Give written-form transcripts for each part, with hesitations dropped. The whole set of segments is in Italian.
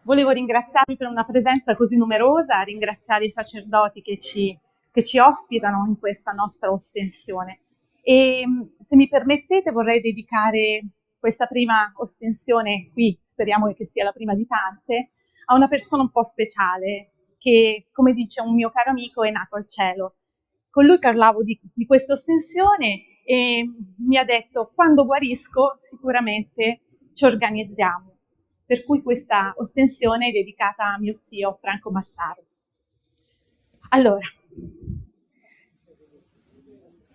Volevo ringraziarvi per una presenza così numerosa, ringraziare i sacerdoti che ci ospitano in questa nostra ostensione. E se mi permettete vorrei dedicare questa prima ostensione qui, speriamo che sia la prima di tante, a una persona un po' speciale che, come dice un mio caro amico, è nato al cielo. Con lui parlavo di questa ostensione e mi ha detto: quando guarisco sicuramente ci organizziamo. Per cui questa ostensione è dedicata a mio zio Franco Massaro. Allora,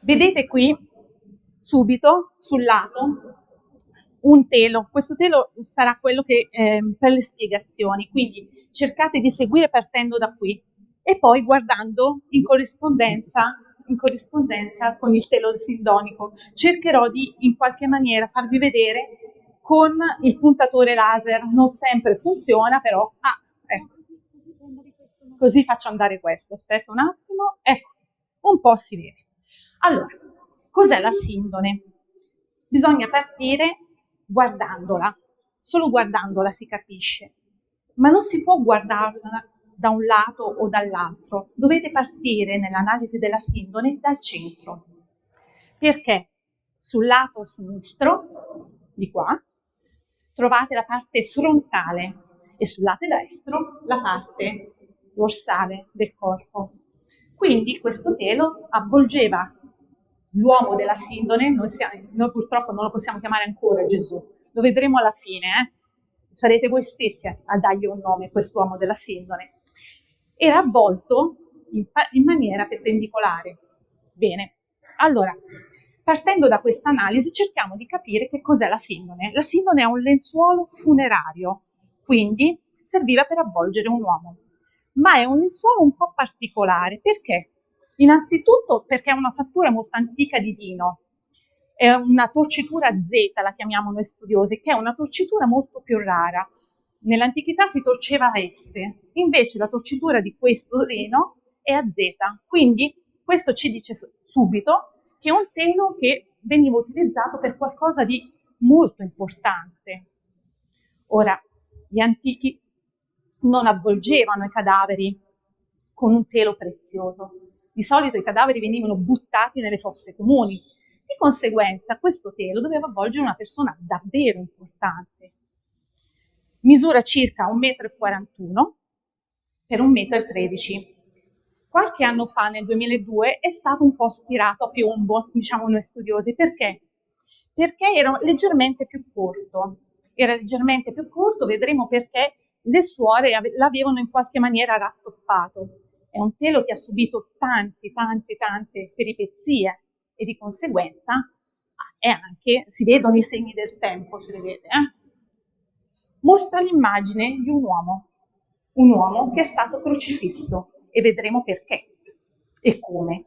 vedete qui subito sul lato un telo. Questo telo sarà quello che per le spiegazioni, quindi cercate di seguire partendo da qui e poi guardando in corrispondenza con il telo sindonico. Cercherò di in qualche maniera farvi vedere con il puntatore laser. Non sempre funziona, però ecco. Così faccio andare questo. Aspetta un attimo. Ecco, un po' si vede. Allora, cos'è la sindone? Bisogna partire guardandola. Solo guardandola si capisce. Ma non si può guardarla da un lato o dall'altro. Dovete partire nell'analisi della sindone dal centro. Perché sul lato sinistro, di qua, trovate la parte frontale e sul lato destro la parte dorsale del corpo. Quindi questo telo avvolgeva l'uomo della sindone. Noi purtroppo non lo possiamo chiamare ancora Gesù, lo vedremo alla fine, sarete voi stessi a dargli un nome, quest'uomo della sindone. Era avvolto in maniera perpendicolare. Bene, allora, partendo da questa analisi cerchiamo di capire che cos'è la sindone. La sindone è un lenzuolo funerario, quindi serviva per avvolgere un uomo. Ma è un lenzuolo un po' particolare. Perché? Innanzitutto perché è una fattura molto antica di lino. È una torcitura Z, la chiamiamo noi studiosi, che è una torcitura molto più rara. Nell'antichità si torceva a S, invece la torcitura di questo lino è a Z. Quindi questo ci dice subito che è un telo che veniva utilizzato per qualcosa di molto importante. Ora, gli antichi non avvolgevano i cadaveri con un telo prezioso. Di solito i cadaveri venivano buttati nelle fosse comuni. Di conseguenza questo telo doveva avvolgere una persona davvero importante. Misura circa 1,41 m per 1,13 m. Qualche anno fa, nel 2002, è stato un po' stirato a piombo, diciamo noi studiosi. Perché? Perché era leggermente più corto. Era leggermente più corto, vedremo perché le suore l'avevano in qualche maniera rattoppato. È un telo che ha subito tante peripezie e di conseguenza si vedono i segni del tempo, se vedete. Mostra l'immagine di un uomo che è stato crocifisso e vedremo perché e come.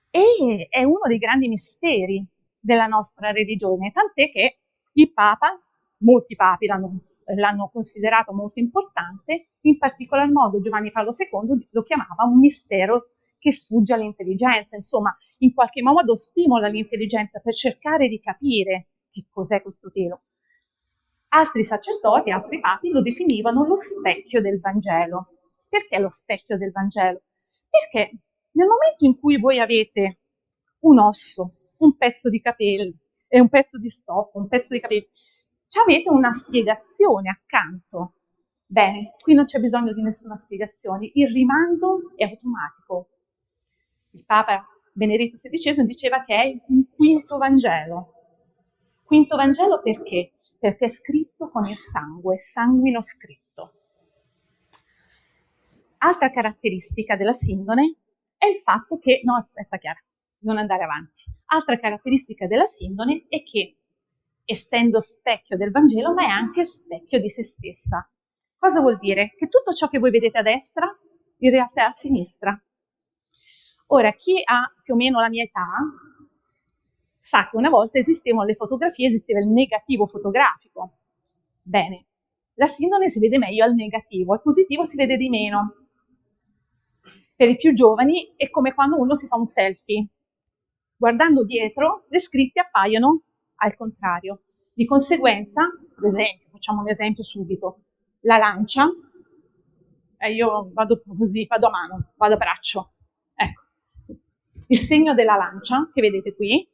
E è uno dei grandi misteri della nostra religione, tant'è che il Papa, molti papi l'hanno considerato molto importante, in particolar modo Giovanni Paolo II lo chiamava un mistero che sfugge all'intelligenza, insomma, in qualche modo stimola l'intelligenza per cercare di capire che cos'è questo telo. Altri sacerdoti, altri papi lo definivano lo specchio del Vangelo. Perché lo specchio del Vangelo? Perché nel momento in cui voi avete un osso, un pezzo di capelli, un pezzo di stoffa, un pezzo di capelli, avete una spiegazione accanto. Bene, qui non c'è bisogno di nessuna spiegazione, il rimando è automatico. Il Papa Benedetto XVI diceva che è un quinto Vangelo. Quinto Vangelo perché? Perché è scritto con il sangue, sanguino scritto. Altra caratteristica della sindone è il fatto che, no aspetta Chiara, non andare avanti. Altra caratteristica della sindone è che, essendo specchio del Vangelo, ma è anche specchio di se stessa. Cosa vuol dire? Che tutto ciò che voi vedete a destra, in realtà è a sinistra. Ora, chi ha più o meno la mia età sa che una volta esistevano le fotografie, esisteva il negativo fotografico. Bene, la sindone si vede meglio al negativo, al positivo si vede di meno. Per i più giovani è come quando uno si fa un selfie. Guardando dietro, le scritte appaiono al contrario. Di conseguenza, per esempio, facciamo un esempio subito, la lancia, io vado così, vado a mano, vado a braccio, ecco, il segno della lancia che vedete qui,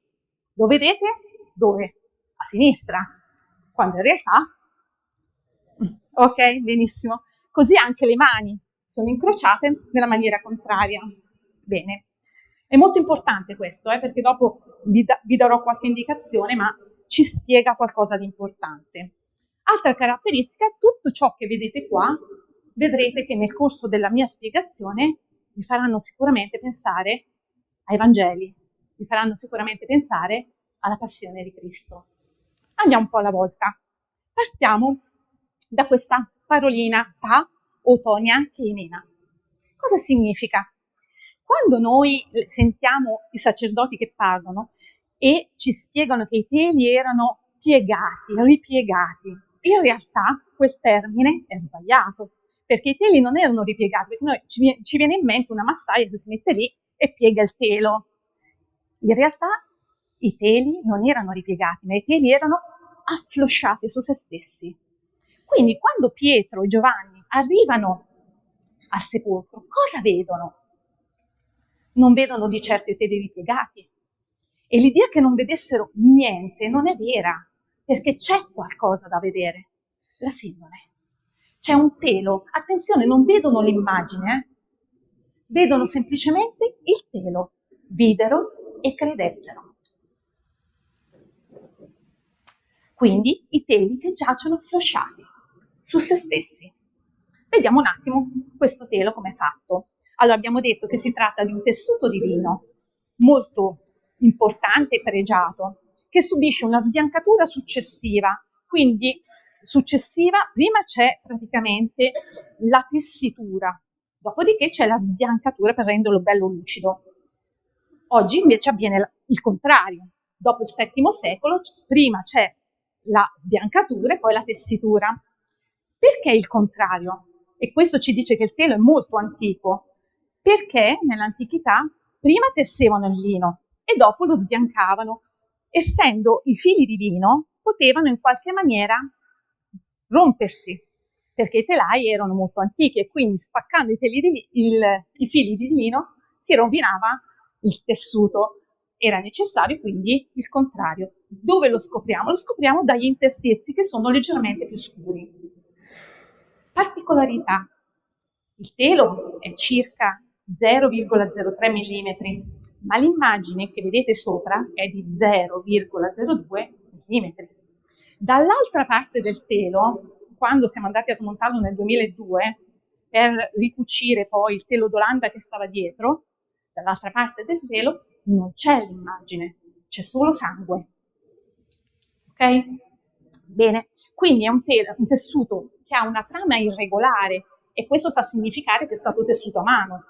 lo vedete dove? A sinistra, quando in realtà, ok, benissimo, così anche le mani sono incrociate nella maniera contraria. Bene, è molto importante questo, perché dopo vi darò qualche indicazione, ma ci spiega qualcosa di importante. Altra caratteristica, tutto ciò che vedete qua, vedrete che nel corso della mia spiegazione vi faranno sicuramente pensare ai Vangeli, vi faranno sicuramente pensare alla passione di Cristo. Andiamo un po' alla volta. Partiamo da questa parolina ta o tonia keinena. Cosa significa? Quando noi sentiamo i sacerdoti che parlano e ci spiegano che i teli erano piegati, ripiegati, in realtà quel termine è sbagliato, perché i teli non erano ripiegati, perché noi ci viene in mente una massaia che si mette lì e piega il telo. In realtà i teli non erano ripiegati, ma i teli erano afflosciati su se stessi. Quindi quando Pietro e Giovanni arrivano al sepolcro, cosa vedono? Non vedono di certo i teli ripiegati. E l'idea che non vedessero niente non è vera, perché c'è qualcosa da vedere, la sindone. C'è un telo, attenzione, non vedono l'immagine, vedono semplicemente il telo, videro e credettero. Quindi i teli che giacciono afflosciati su se stessi. Vediamo un attimo questo telo come è fatto. Allora, abbiamo detto che si tratta di un tessuto di lino molto importante e pregiato, che subisce una sbiancatura successiva. Quindi successiva, prima c'è praticamente la tessitura, dopodiché c'è la sbiancatura per renderlo bello lucido. Oggi invece avviene il contrario. Dopo il VII secolo, prima c'è la sbiancatura e poi la tessitura. Perché il contrario? E questo ci dice che il telo è molto antico, perché nell'antichità prima tessevano il lino e dopo lo sbiancavano. Essendo i fili di lino, potevano in qualche maniera rompersi, perché i telai erano molto antichi e quindi spaccando i fili di lino si rovinava il tessuto. Era necessario quindi il contrario. Dove lo scopriamo? Lo scopriamo dagli interstizi che sono leggermente più scuri. Particolarità. Il telo è circa 0,03 mm, ma l'immagine che vedete sopra è di 0,02 mm. Dall'altra parte del telo, quando siamo andati a smontarlo nel 2002, per ricucire poi il telo d'Olanda che stava dietro, dall'altra parte del telo non c'è l'immagine, c'è solo sangue. Ok? Bene, quindi è un tessuto che ha una trama irregolare e questo sa significare che è stato tessuto a mano.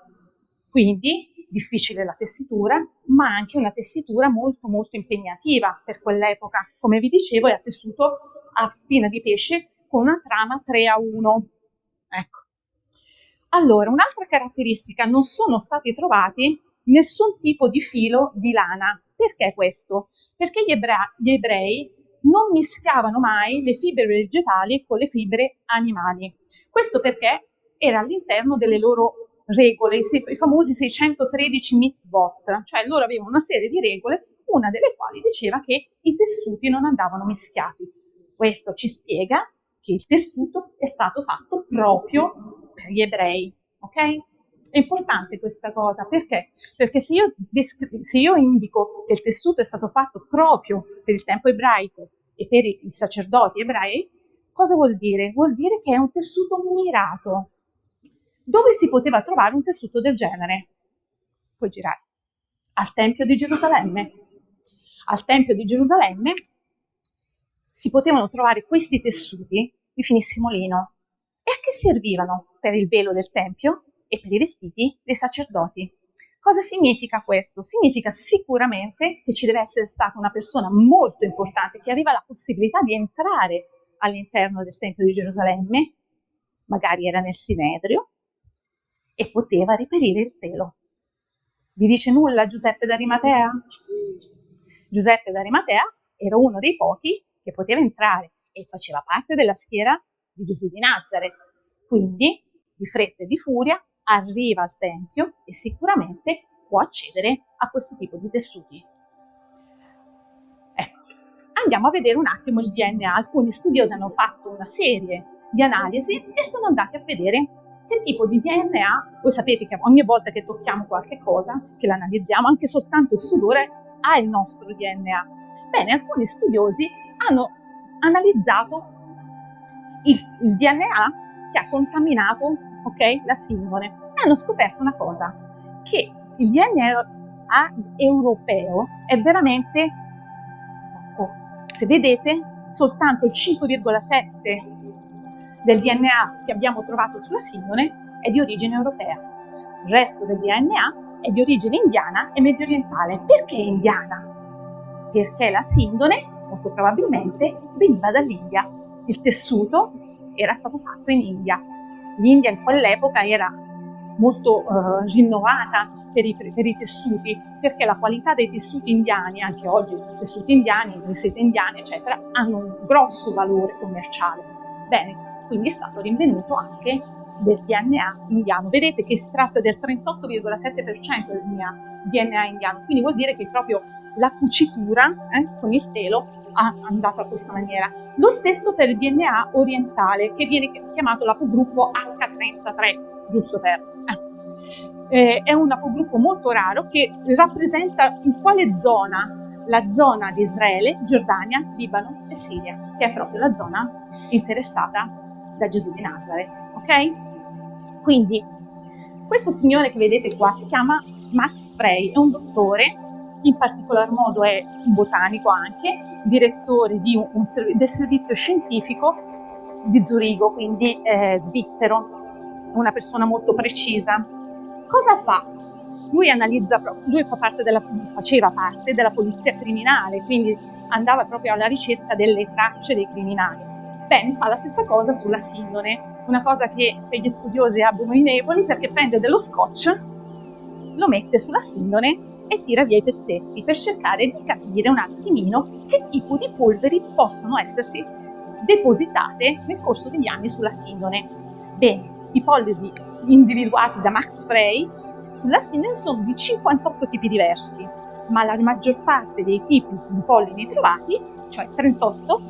Quindi difficile la tessitura, ma anche una tessitura molto molto impegnativa per quell'epoca. Come vi dicevo, è tessuto a spina di pesce con una trama 3:1. Ecco. Allora, un'altra caratteristica, non sono stati trovati nessun tipo di filo di lana. Perché questo? Perché gli ebrei non mischiavano mai le fibre vegetali con le fibre animali. Questo perché era all'interno delle loro regole, i famosi 613 mitzvot, cioè loro avevano una serie di regole, una delle quali diceva che i tessuti non andavano mischiati. Questo ci spiega che il tessuto è stato fatto proprio per gli ebrei, ok? È importante questa cosa, perché? Perché se io indico che il tessuto è stato fatto proprio per il tempo ebraico e per i sacerdoti ebrei, cosa vuol dire? Vuol dire che è un tessuto mirato. Dove si poteva trovare un tessuto del genere? Puoi girare. Al Tempio di Gerusalemme. Al Tempio di Gerusalemme si potevano trovare questi tessuti di finissimo lino. E a che servivano? Per il velo del Tempio e per i vestiti dei sacerdoti. Cosa significa questo? Significa sicuramente che ci deve essere stata una persona molto importante che aveva la possibilità di entrare all'interno del Tempio di Gerusalemme, magari era nel Sinedrio, e poteva reperire il telo. Vi dice nulla Giuseppe d'Arimatea? Giuseppe d'Arimatea era uno dei pochi che poteva entrare e faceva parte della schiera di Gesù di Nazareth. Quindi, di fretta e di furia, arriva al Tempio e sicuramente può accedere a questo tipo di tessuti. Ecco, andiamo a vedere un attimo il DNA. Alcuni studiosi hanno fatto una serie di analisi e sono andati a vedere che tipo di DNA. Voi sapete che ogni volta che tocchiamo qualche cosa, che l'analizziamo, anche soltanto il sudore ha il nostro DNA. Bene, alcuni studiosi hanno analizzato il DNA che ha contaminato, ok, la sindone, e hanno scoperto una cosa, che il DNA europeo è veramente poco. Se vedete, soltanto il 5,7 del DNA che abbiamo trovato sulla sindone è di origine europea. Il resto del DNA è di origine indiana e medio orientale. Perché indiana? Perché la sindone, molto probabilmente, veniva dall'India. Il tessuto era stato fatto in India. L'India in quell'epoca era molto rinnovata per i tessuti, perché la qualità dei tessuti indiani, anche oggi i tessuti indiani, le sete indiane, eccetera, hanno un grosso valore commerciale. Bene, quindi è stato rinvenuto anche del DNA indiano. Vedete che si tratta del 38,7% del DNA indiano, quindi vuol dire che proprio la cucitura con il telo è andata a questa maniera. Lo stesso per il DNA orientale, che viene chiamato l'apogruppo H33, giusto per... È un apogruppo molto raro che rappresenta in quale zona? La zona di Israele, Giordania, Libano e Siria, che è proprio la zona interessata da Gesù di Nazareth, ok? Quindi questo signore che vedete qua si chiama Max Frey, è un dottore, in particolar modo è un botanico anche, direttore del servizio scientifico di Zurigo, quindi svizzero, una persona molto precisa. Cosa fa? Lui faceva parte della polizia criminale, quindi andava proprio alla ricerca delle tracce dei criminali. Bene, fa la stessa cosa sulla sindone, una cosa che per gli studiosi è abominevole, perché prende dello scotch, lo mette sulla sindone e tira via i pezzetti per cercare di capire un attimino che tipo di polveri possono essersi depositate nel corso degli anni sulla sindone. Bene, i polveri individuati da Max Frey sulla sindone sono di 58 tipi diversi, ma la maggior parte dei tipi di pollini trovati, cioè 38,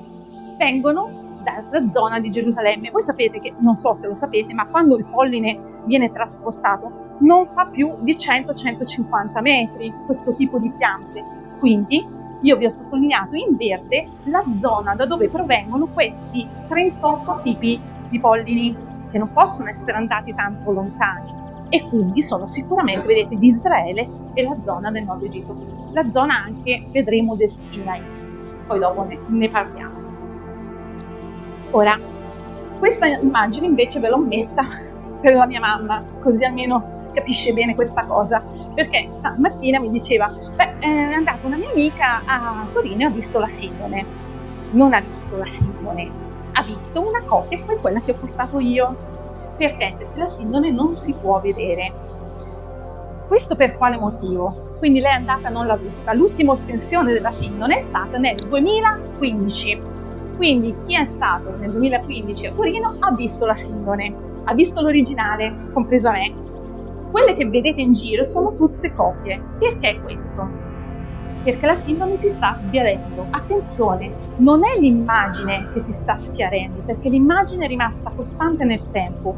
vengono dalla zona di Gerusalemme. Voi sapete che, non so se lo sapete, ma quando il polline viene trasportato non fa più di 100-150 metri questo tipo di piante. Quindi io vi ho sottolineato in verde la zona da dove provengono questi 38 tipi di pollini, che non possono essere andati tanto lontani, e quindi sono sicuramente, vedete, di Israele e la zona del Nord Egitto, la zona anche, vedremo, del Sinai, poi dopo ne parliamo. Ora, questa immagine invece ve l'ho messa per la mia mamma, così almeno capisce bene questa cosa, perché stamattina mi diceva, è andata una mia amica a Torino e ha visto la sindone. Non ha visto la sindone, ha visto una copia come quella che ho portato io. Perché? Perché la sindone non si può vedere. Questo per quale motivo? Quindi lei è andata, non l'ha vista. L'ultima ostensione della sindone è stata nel 2015. Quindi chi è stato nel 2015 a Torino ha visto la sindone, ha visto l'originale, compreso me. Quelle che vedete in giro sono tutte copie. Perché questo? Perché la sindone si sta schiarendo. Attenzione, non è l'immagine che si sta schiarendo, perché l'immagine è rimasta costante nel tempo,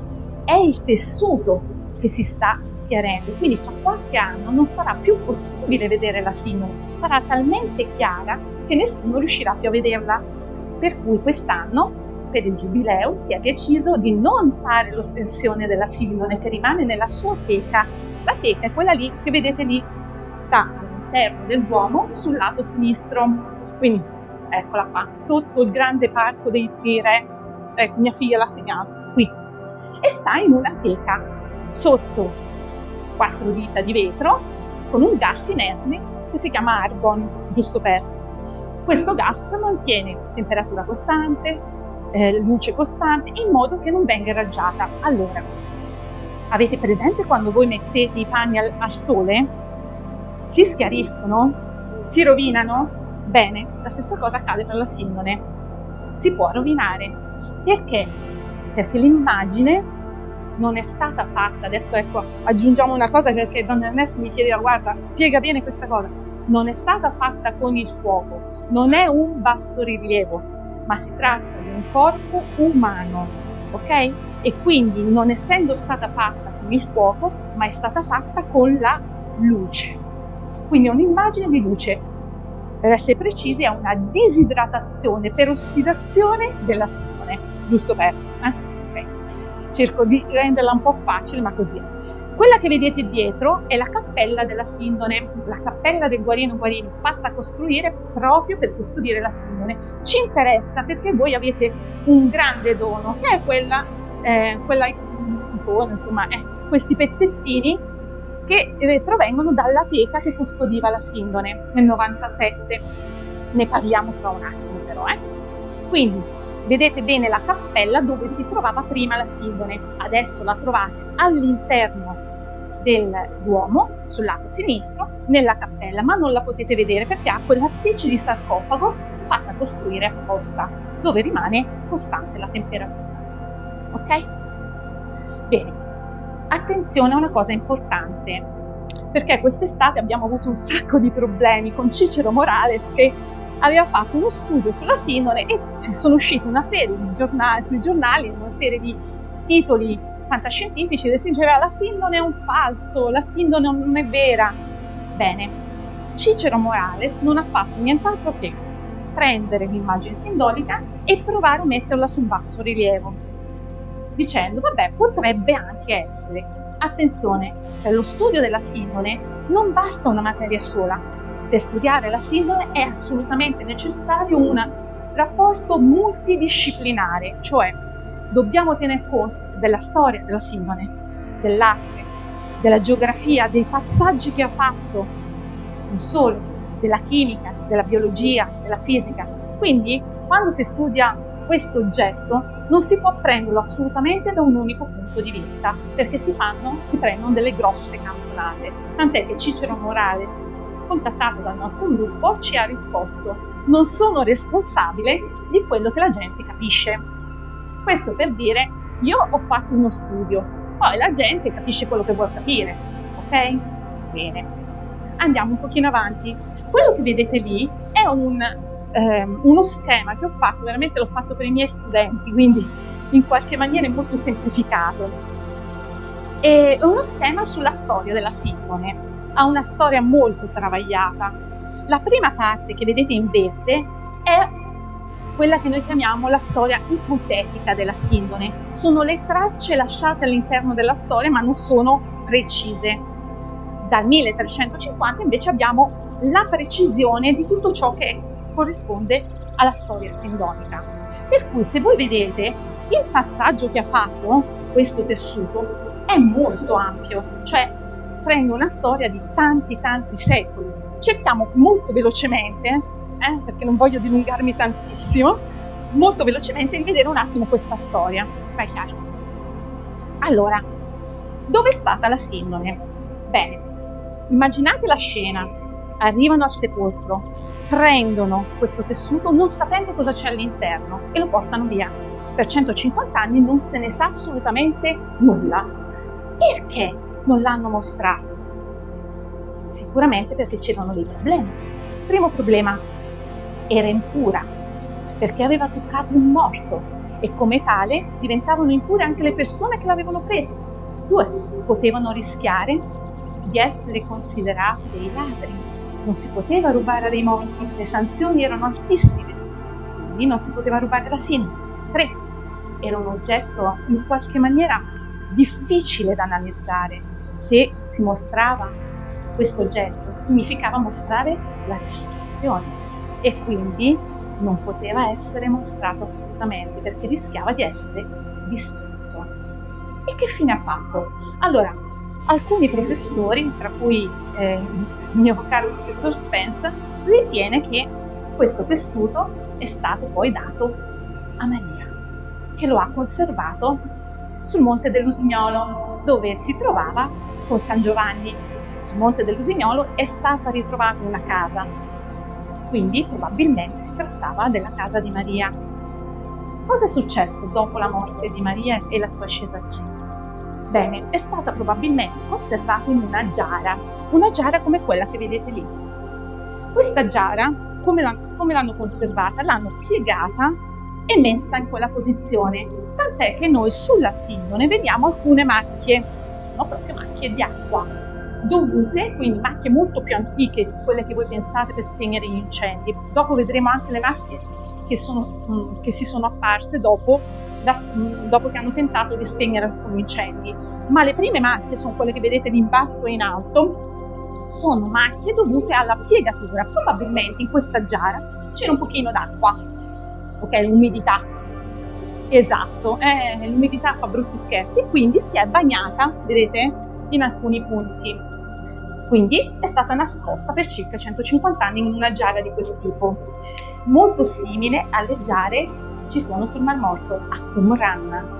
è il tessuto che si sta schiarendo. Quindi fra qualche anno non sarà più possibile vedere la sindone, sarà talmente chiara che nessuno riuscirà più a vederla. Per cui quest'anno, per il Giubileo, si è deciso di non fare l'ostensione della sindone che rimane nella sua teca. La teca è quella lì che vedete lì, sta all'interno del Duomo sul lato sinistro. Quindi eccola qua, sotto il grande parco dei re. Ecco, mia figlia l'ha segnato qui. E sta in una teca sotto 4 dita di vetro con un gas inerte che si chiama argon, giusto per. Questo gas mantiene temperatura costante, luce costante, in modo che non venga irraggiata. Allora, avete presente quando voi mettete i panni al sole? Si schiariscono? Si rovinano? Bene, la stessa cosa accade per la sindone. Si può rovinare. Perché? perché l'immagine non è stata fatta, adesso ecco aggiungiamo una cosa perché Donna Ernest mi chiedeva, guarda, spiega bene questa cosa, non è stata fatta con il fuoco, non è un bassorilievo, ma si tratta di un corpo umano, ok? E quindi non essendo stata fatta con il fuoco, ma è stata fatta con la luce, quindi è un'immagine di luce, per essere precisi è una disidratazione per ossidazione della sindone, giusto per... cerco di renderla un po' facile, ma così è. Quella che vedete dietro è la cappella della sindone, la cappella del Guarino Guarino, fatta costruire proprio per custodire la sindone. Ci interessa perché voi avete un grande dono, che è quella icona, insomma, questi pezzettini che provengono dalla teca che custodiva la sindone nel 97. Ne parliamo fra un attimo però. Quindi, vedete bene la cappella dove si trovava prima la sindone, adesso la trovate all'interno del Duomo, sul lato sinistro, nella cappella, ma non la potete vedere perché ha quella specie di sarcofago fatta costruire apposta, dove rimane costante la temperatura. Ok? Bene, attenzione a una cosa importante, perché quest'estate abbiamo avuto un sacco di problemi con Cicero Morales che aveva fatto uno studio sulla sindone e sono uscite una serie di giornali, sui giornali, una serie di titoli fantascientifici dove si diceva la sindone è un falso, la sindone non è vera. Bene, Cicero Morales non ha fatto nient'altro che prendere l'immagine sindonica e provare a metterla su un basso rilievo, dicendo vabbè, potrebbe anche essere. Attenzione, per lo studio della sindone non basta una materia sola. Per studiare la sindone è assolutamente necessario un rapporto multidisciplinare, cioè dobbiamo tener conto della storia della sindone, dell'arte, della geografia, dei passaggi che ha fatto, non solo, della chimica, della biologia, della fisica. Quindi, quando si studia questo oggetto, non si può prenderlo assolutamente da un unico punto di vista, perché si prendono delle grosse campanate. Tant'è che Cicero Morales, contattato dal nostro gruppo, ci ha risposto: non sono responsabile di quello che la gente capisce. Questo per dire, io ho fatto uno studio, poi la gente capisce quello che vuol capire, ok? Bene, andiamo un pochino avanti. Quello che vedete lì è uno schema che ho fatto, veramente l'ho fatto per i miei studenti, quindi in qualche maniera è molto semplificato. È uno schema sulla storia della sindone, ha una storia molto travagliata. La prima parte che vedete in verde è quella che noi chiamiamo la storia ipotetica della sindone. Sono le tracce lasciate all'interno della storia, ma non sono precise. Dal 1350 invece abbiamo la precisione di tutto ciò che corrisponde alla storia sindonica. Per cui se voi vedete, il passaggio che ha fatto questo tessuto è molto ampio, cioè prende una storia di tanti secoli. Cerchiamo molto velocemente, perché non voglio dilungarmi tantissimo, molto velocemente di vedere un attimo questa storia. Vai Chiara. Allora, dove è stata la sindone? Bene, immaginate la scena, arrivano al sepolcro, prendono questo tessuto non sapendo cosa c'è all'interno e lo portano via. Per 150 anni non se ne sa assolutamente nulla. Perché non l'hanno mostrato? Sicuramente perché c'erano dei problemi. Primo problema, era impura, perché aveva toccato un morto e come tale diventavano impure anche le persone che l'avevano preso. 2, potevano rischiare di essere considerate dei ladri. Non si poteva rubare dei morti, le sanzioni erano altissime, quindi non si poteva rubare la sindone. 3, era un oggetto in qualche maniera difficile da analizzare. Se si mostrava questo oggetto significava mostrare la citazione e quindi non poteva essere mostrato assolutamente perché rischiava di essere distrutto. E che fine ha fatto? Allora, alcuni professori, tra cui il mio caro professor Spence, ritiene che questo tessuto è stato poi dato a Maria, che lo ha conservato sul Monte dell'Usignolo, dove si trovava con San Giovanni. Sul Monte dell'Usignolo è stata ritrovata una casa, quindi probabilmente si trattava della casa di Maria. Cosa è successo dopo la morte di Maria e la sua ascesa al cielo? Bene, è stata probabilmente conservata in una giara come quella che vedete lì. Questa giara, come l'hanno conservata? L'hanno piegata e messa in quella posizione, tant'è che noi sulla sindone vediamo alcune macchie, sono proprio macchie di acqua, dovute, quindi macchie molto più antiche di quelle che voi pensate per spegnere gli incendi. Dopo vedremo anche le macchie che si sono apparse dopo che hanno tentato di spegnere alcuni incendi. Ma le prime macchie sono quelle che vedete lì in basso e in alto, sono macchie dovute alla piegatura. Probabilmente in questa giara c'era un pochino d'acqua, ok, l'umidità, esatto, l'umidità fa brutti scherzi, e quindi si è bagnata, vedete, in alcuni punti. Quindi è stata nascosta per circa 150 anni in una giara di questo tipo, molto simile alle giare che ci sono sul Mar Morto, a Qumran.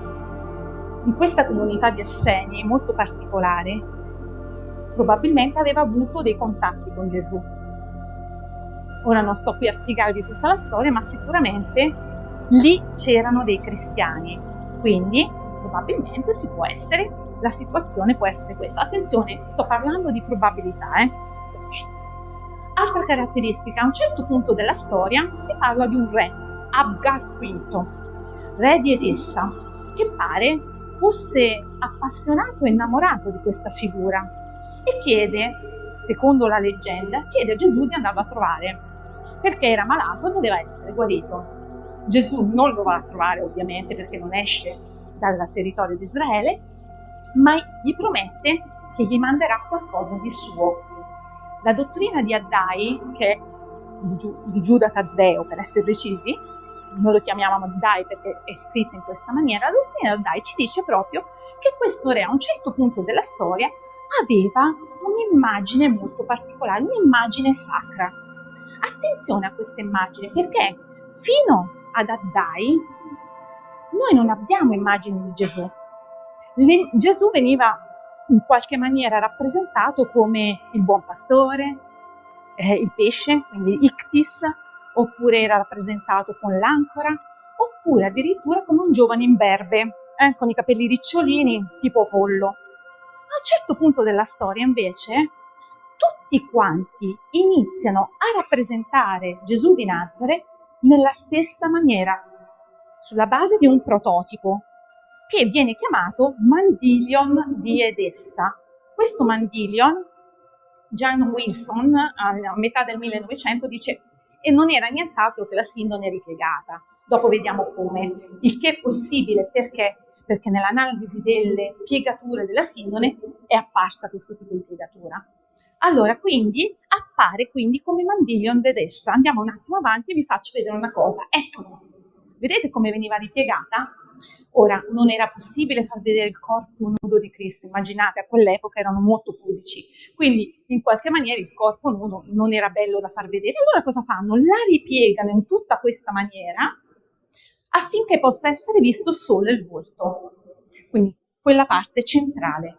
In questa comunità di Esseni molto particolare, probabilmente aveva avuto dei contatti con Gesù. Ora non sto qui a spiegarvi tutta la storia, ma sicuramente lì c'erano dei cristiani, quindi probabilmente la situazione può essere questa. Attenzione, sto parlando di probabilità. Altra caratteristica, a un certo punto della storia si parla di un re, Abgar V, re di Edessa, che pare fosse appassionato e innamorato di questa figura e chiede, secondo la leggenda, chiede a Gesù di andarlo a trovare perché era malato e voleva essere guarito. Gesù non lo va a trovare ovviamente perché non esce dal territorio di Israele, ma gli promette che gli manderà qualcosa di suo. La dottrina di Addai, che è di Giuda Taddeo per essere precisi, noi lo chiamiamo Addai perché è scritto in questa maniera, la dottrina di Addai ci dice proprio che questo re a un certo punto della storia aveva un'immagine molto particolare, un'immagine sacra. Attenzione a questa immagine perché fino ad Addai noi non abbiamo immagini di Gesù. Gesù veniva in qualche maniera rappresentato come il buon pastore, il pesce, quindi Ictis, oppure era rappresentato con l'ancora, oppure addirittura come un giovane imberbe, con i capelli ricciolini tipo Apollo. A un certo punto della storia invece tutti quanti iniziano a rappresentare Gesù di Nazareth nella stessa maniera, sulla base di un prototipo che viene chiamato Mandylion di Edessa. Questo Mandylion, Jan Wilson, a metà del 1900, dice e non era nient'altro che la sindone ripiegata. Dopo vediamo come. Il che è possibile perché nell'analisi delle piegature della sindone è apparsa questo tipo di piegatura. Allora, quindi, appare quindi come Mandylion d'Edessa. Andiamo un attimo avanti e vi faccio vedere una cosa. Eccolo. Vedete come veniva ripiegata? Ora, non era possibile far vedere il corpo nudo di Cristo, immaginate, a quell'epoca erano molto pudici, quindi in qualche maniera il corpo nudo non era bello da far vedere. Allora cosa fanno? La ripiegano in tutta questa maniera affinché possa essere visto solo il volto, quindi quella parte centrale.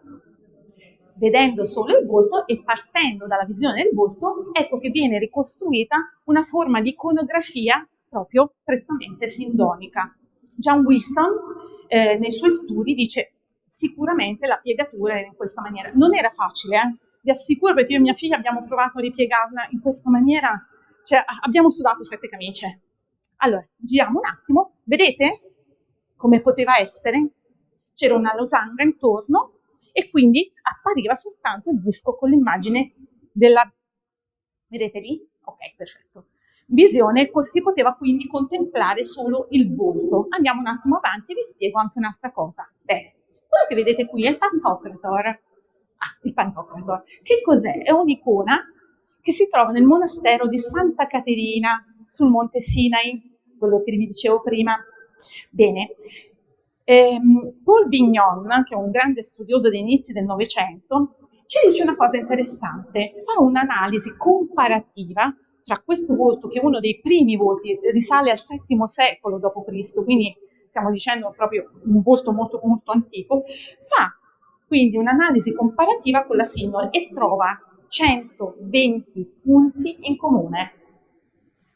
Vedendo solo il volto e partendo dalla visione del volto, ecco che viene ricostruita una forma di iconografia proprio prettamente sindonica. Jan Wilson nei suoi studi dice sicuramente la piegatura era in questa maniera. Non era facile, vi assicuro, perché io e mia figlia abbiamo provato a ripiegarla in questa maniera, cioè abbiamo sudato 7 camicie. Allora, giriamo un attimo, vedete come poteva essere? C'era una losanga intorno e quindi appariva soltanto il disco con l'immagine della... Vedete lì? Ok, perfetto. Visione, si poteva quindi contemplare solo il volto. Andiamo un attimo avanti e vi spiego anche un'altra cosa. Bene, quello che vedete qui è il Pantocrator. Il Pantocrator. Che cos'è? È un'icona che si trova nel monastero di Santa Caterina sul Monte Sinai, quello che vi dicevo prima. Bene, Paul Vignon, che è un grande studioso dei inizi del Novecento, ci dice una cosa interessante, fa un'analisi comparativa fra questo volto, che è uno dei primi volti, risale al VII secolo d.C., quindi stiamo dicendo proprio un volto molto, molto antico, fa quindi un'analisi comparativa con la sindone e trova 120 punti in comune.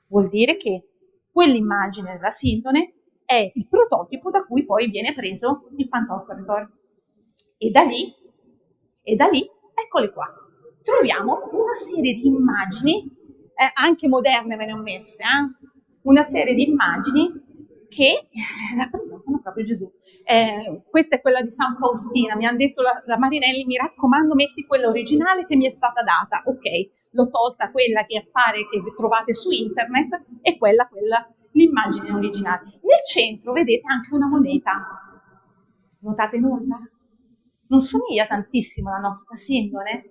Vuol dire che quell'immagine della sindone è il prototipo da cui poi viene preso il Pantocrator. E da lì, eccole qua, troviamo una serie di immagini, anche moderne me ne ho messe, una serie di immagini che rappresentano proprio Gesù. Questa è quella di San Faustina, mi hanno detto la Marinelli, mi raccomando metti quella originale che mi è stata data. Ok, l'ho tolta quella che appare, che trovate su internet, e quella l'immagine originale. Nel centro vedete anche una moneta. Notate nulla? Non somiglia tantissimo alla nostra sindone?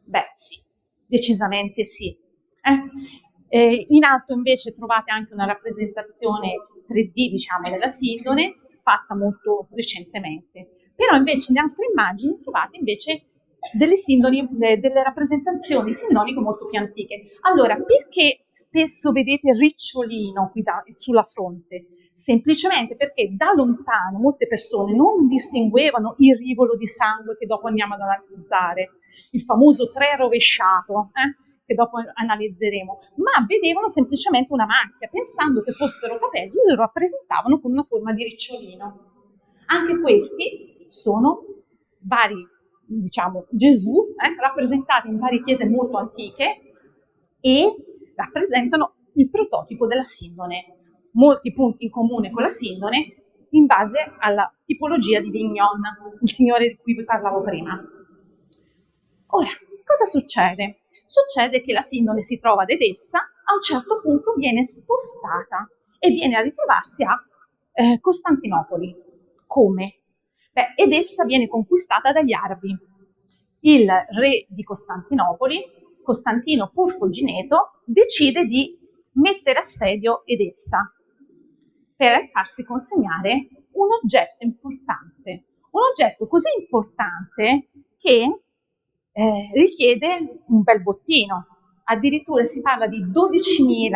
Beh, sì, decisamente sì. In alto invece trovate anche una rappresentazione 3D, diciamo, della sindone, fatta molto recentemente. Però invece in altre immagini trovate invece delle sindoni, delle rappresentazioni sindoniche molto più antiche. Allora, perché spesso vedete il ricciolino qui sulla fronte? Semplicemente perché da lontano molte persone non distinguevano il rivolo di sangue che dopo andiamo ad analizzare, il famoso 3 rovesciato, che dopo analizzeremo, ma vedevano semplicemente una macchia, pensando che fossero capelli, e lo rappresentavano con una forma di ricciolino. Anche questi sono vari, diciamo, Gesù, rappresentati in varie chiese molto antiche e rappresentano il prototipo della sindone. Molti punti in comune con la sindone in base alla tipologia di Vignon, il signore di cui vi parlavo prima. Ora, cosa succede? Succede che la sindone si trova ad Edessa, a un certo punto viene spostata e viene a ritrovarsi a Costantinopoli. Come? Beh, Edessa viene conquistata dagli arabi. Il re di Costantinopoli, Costantino Porfogineto, decide di mettere assedio Edessa per farsi consegnare un oggetto importante. Un oggetto così importante che richiede un bel bottino. Addirittura si parla di 12.000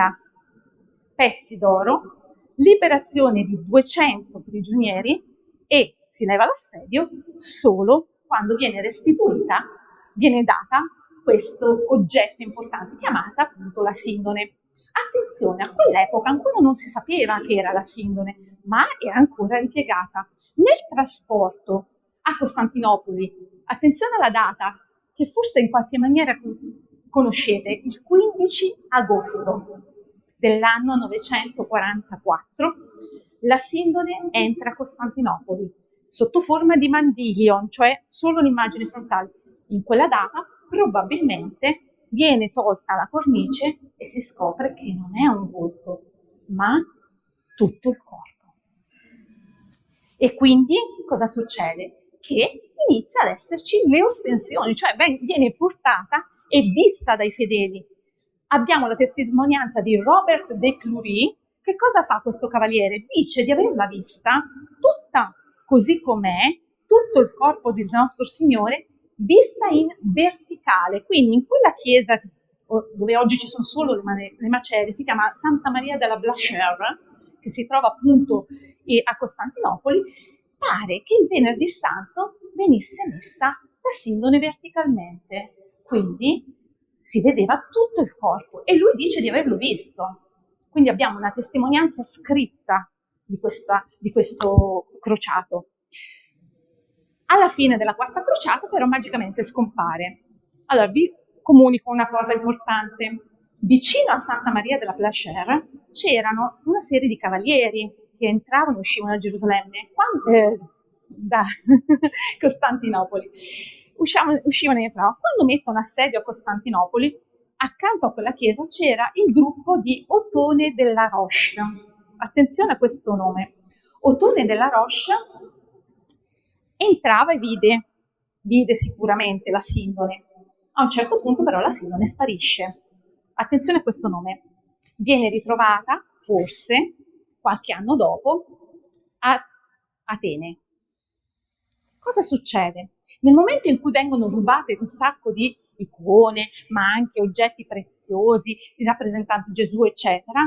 pezzi d'oro, liberazione di 200 prigionieri e si leva l'assedio solo quando viene restituita, viene data questo oggetto importante chiamata appunto la sindone. Attenzione, a quell'epoca ancora non si sapeva che era la sindone, ma era ancora ripiegata. Nel trasporto a Costantinopoli, attenzione alla data, che forse in qualche maniera conoscete, il 15 agosto dell'anno 944, la sindone entra a Costantinopoli sotto forma di mandilion, cioè solo l'immagine frontale. In quella data probabilmente viene tolta la cornice e si scopre che non è un volto, ma tutto il corpo. E quindi cosa succede? Che inizia ad esserci le ostensioni, cioè viene portata e vista dai fedeli. Abbiamo la testimonianza di Robert de Clury. Che cosa fa questo cavaliere? Dice di averla vista tutta così com'è, tutto il corpo del nostro Signore, vista in verticale. Quindi in quella chiesa dove oggi ci sono solo le macerie, si chiama Santa Maria della Blachère, che si trova appunto a Costantinopoli, pare che il venerdì santo venisse messa la sindone verticalmente, quindi si vedeva tutto il corpo e lui dice di averlo visto. Quindi abbiamo una testimonianza scritta di questo crociato. Alla fine della quarta crociata però magicamente scompare. Allora vi comunico una cosa importante. Vicino a Santa Maria della Blachère c'erano una serie di cavalieri che entravano e uscivano da Gerusalemme, da Costantinopoli. Uscivano e entravano. Quando mettono assedio a Costantinopoli, accanto a quella chiesa c'era il gruppo di Otone della Roche. Attenzione a questo nome. Otone della Roche entrava e vide sicuramente la sindone. A un certo punto però la sindone sparisce. Attenzione a questo nome. Viene ritrovata, forse, qualche anno dopo, a Atene. Cosa succede? Nel momento in cui vengono rubate un sacco di icone, ma anche oggetti preziosi, rappresentanti Gesù, eccetera,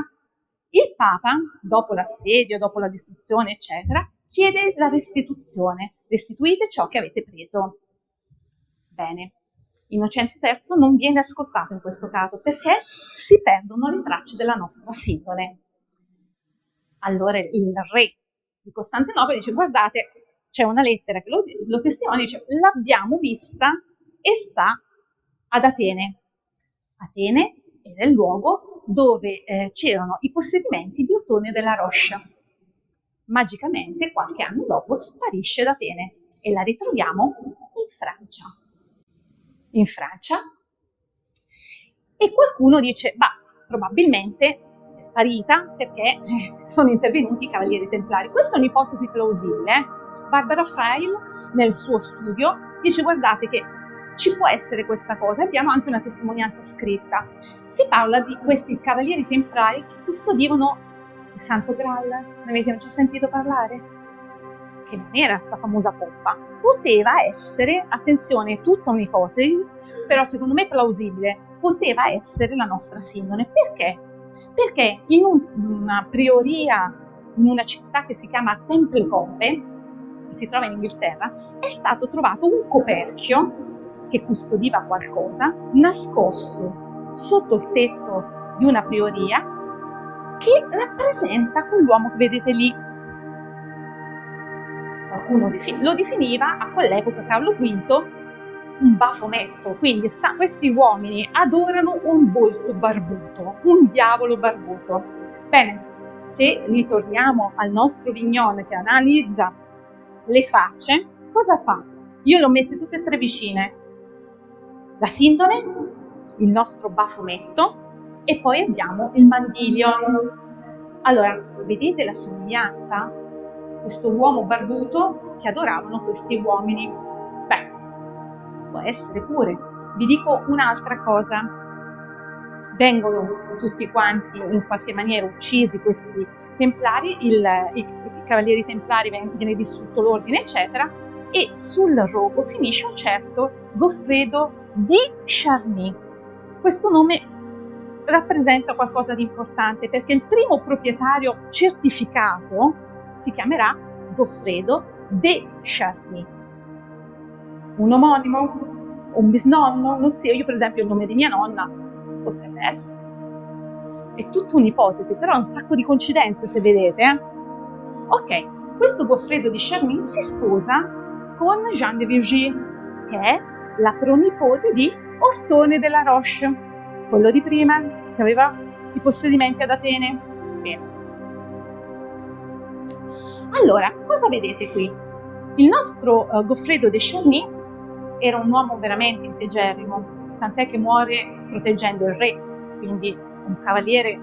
il Papa, dopo l'assedio, dopo la distruzione, eccetera, chiede la restituzione. Restituite ciò che avete preso. Bene. Innocenzio III non viene ascoltato in questo caso perché si perdono le tracce della nostra sindone. Allora il re di Costantinopoli dice: guardate, c'è una lettera che lo testimonia, dice: l'abbiamo vista e sta ad Atene. Atene era il luogo dove c'erano i possedimenti di Ottone della Roche. Magicamente, qualche anno dopo, sparisce da Atene e la ritroviamo in Francia. In Francia. E qualcuno dice: bah, probabilmente è sparita perché sono intervenuti i Cavalieri Templari. Questa è un'ipotesi plausibile. Barbara Frail, nel suo studio, dice: guardate che ci può essere questa cosa. Abbiamo anche una testimonianza scritta. Si parla di questi Cavalieri Templari che custodivano il Santo Graal. Ne avete già sentito parlare? Che non era questa famosa poppa. Poteva essere, attenzione, tutta un'ipotesi, però secondo me plausibile, poteva essere la nostra Sindone. Perché? Perché in una prioria, in una città che si chiama Templecope, che si trova in Inghilterra, è stato trovato un coperchio che custodiva qualcosa, nascosto sotto il tetto di una prioria, che rappresenta quell'uomo che vedete lì. Qualcuno lo definiva a quell'epoca, Carlo V, un bafonetto. Quindi questi uomini adorano un volto barbuto, un diavolo barbuto. Bene, se ritorniamo al nostro Vignone che analizza le facce, cosa fa? Io le ho messe tutte e tre vicine. La Sindone, il nostro bafonetto e poi abbiamo il Mandylion. Allora, vedete la somiglianza? Questo uomo barbuto che adoravano questi uomini. Beh, può essere pure. Vi dico un'altra cosa. Vengono tutti quanti in qualche maniera uccisi questi templari, i cavalieri templari, viene distrutto l'ordine, eccetera, e sul rogo finisce un certo Goffredo di Charny. Questo nome rappresenta qualcosa di importante perché il primo proprietario certificato si chiamerà Goffredo de Charny. Un omonimo? Un bisnonno? Uno zio? Io per esempio il nome di mia nonna potrebbe essere. È tutta un'ipotesi, però è un sacco di coincidenze se vedete. Ok, questo Goffredo di Charny si sposa con Jeanne de Vigy, che è la pronipote di Ortone della Roche, quello di prima che aveva i possedimenti ad Atene. Bene. Allora, cosa vedete qui? Il nostro Goffredo de Charny era un uomo veramente integerrimo, tant'è che muore proteggendo il re, quindi un cavaliere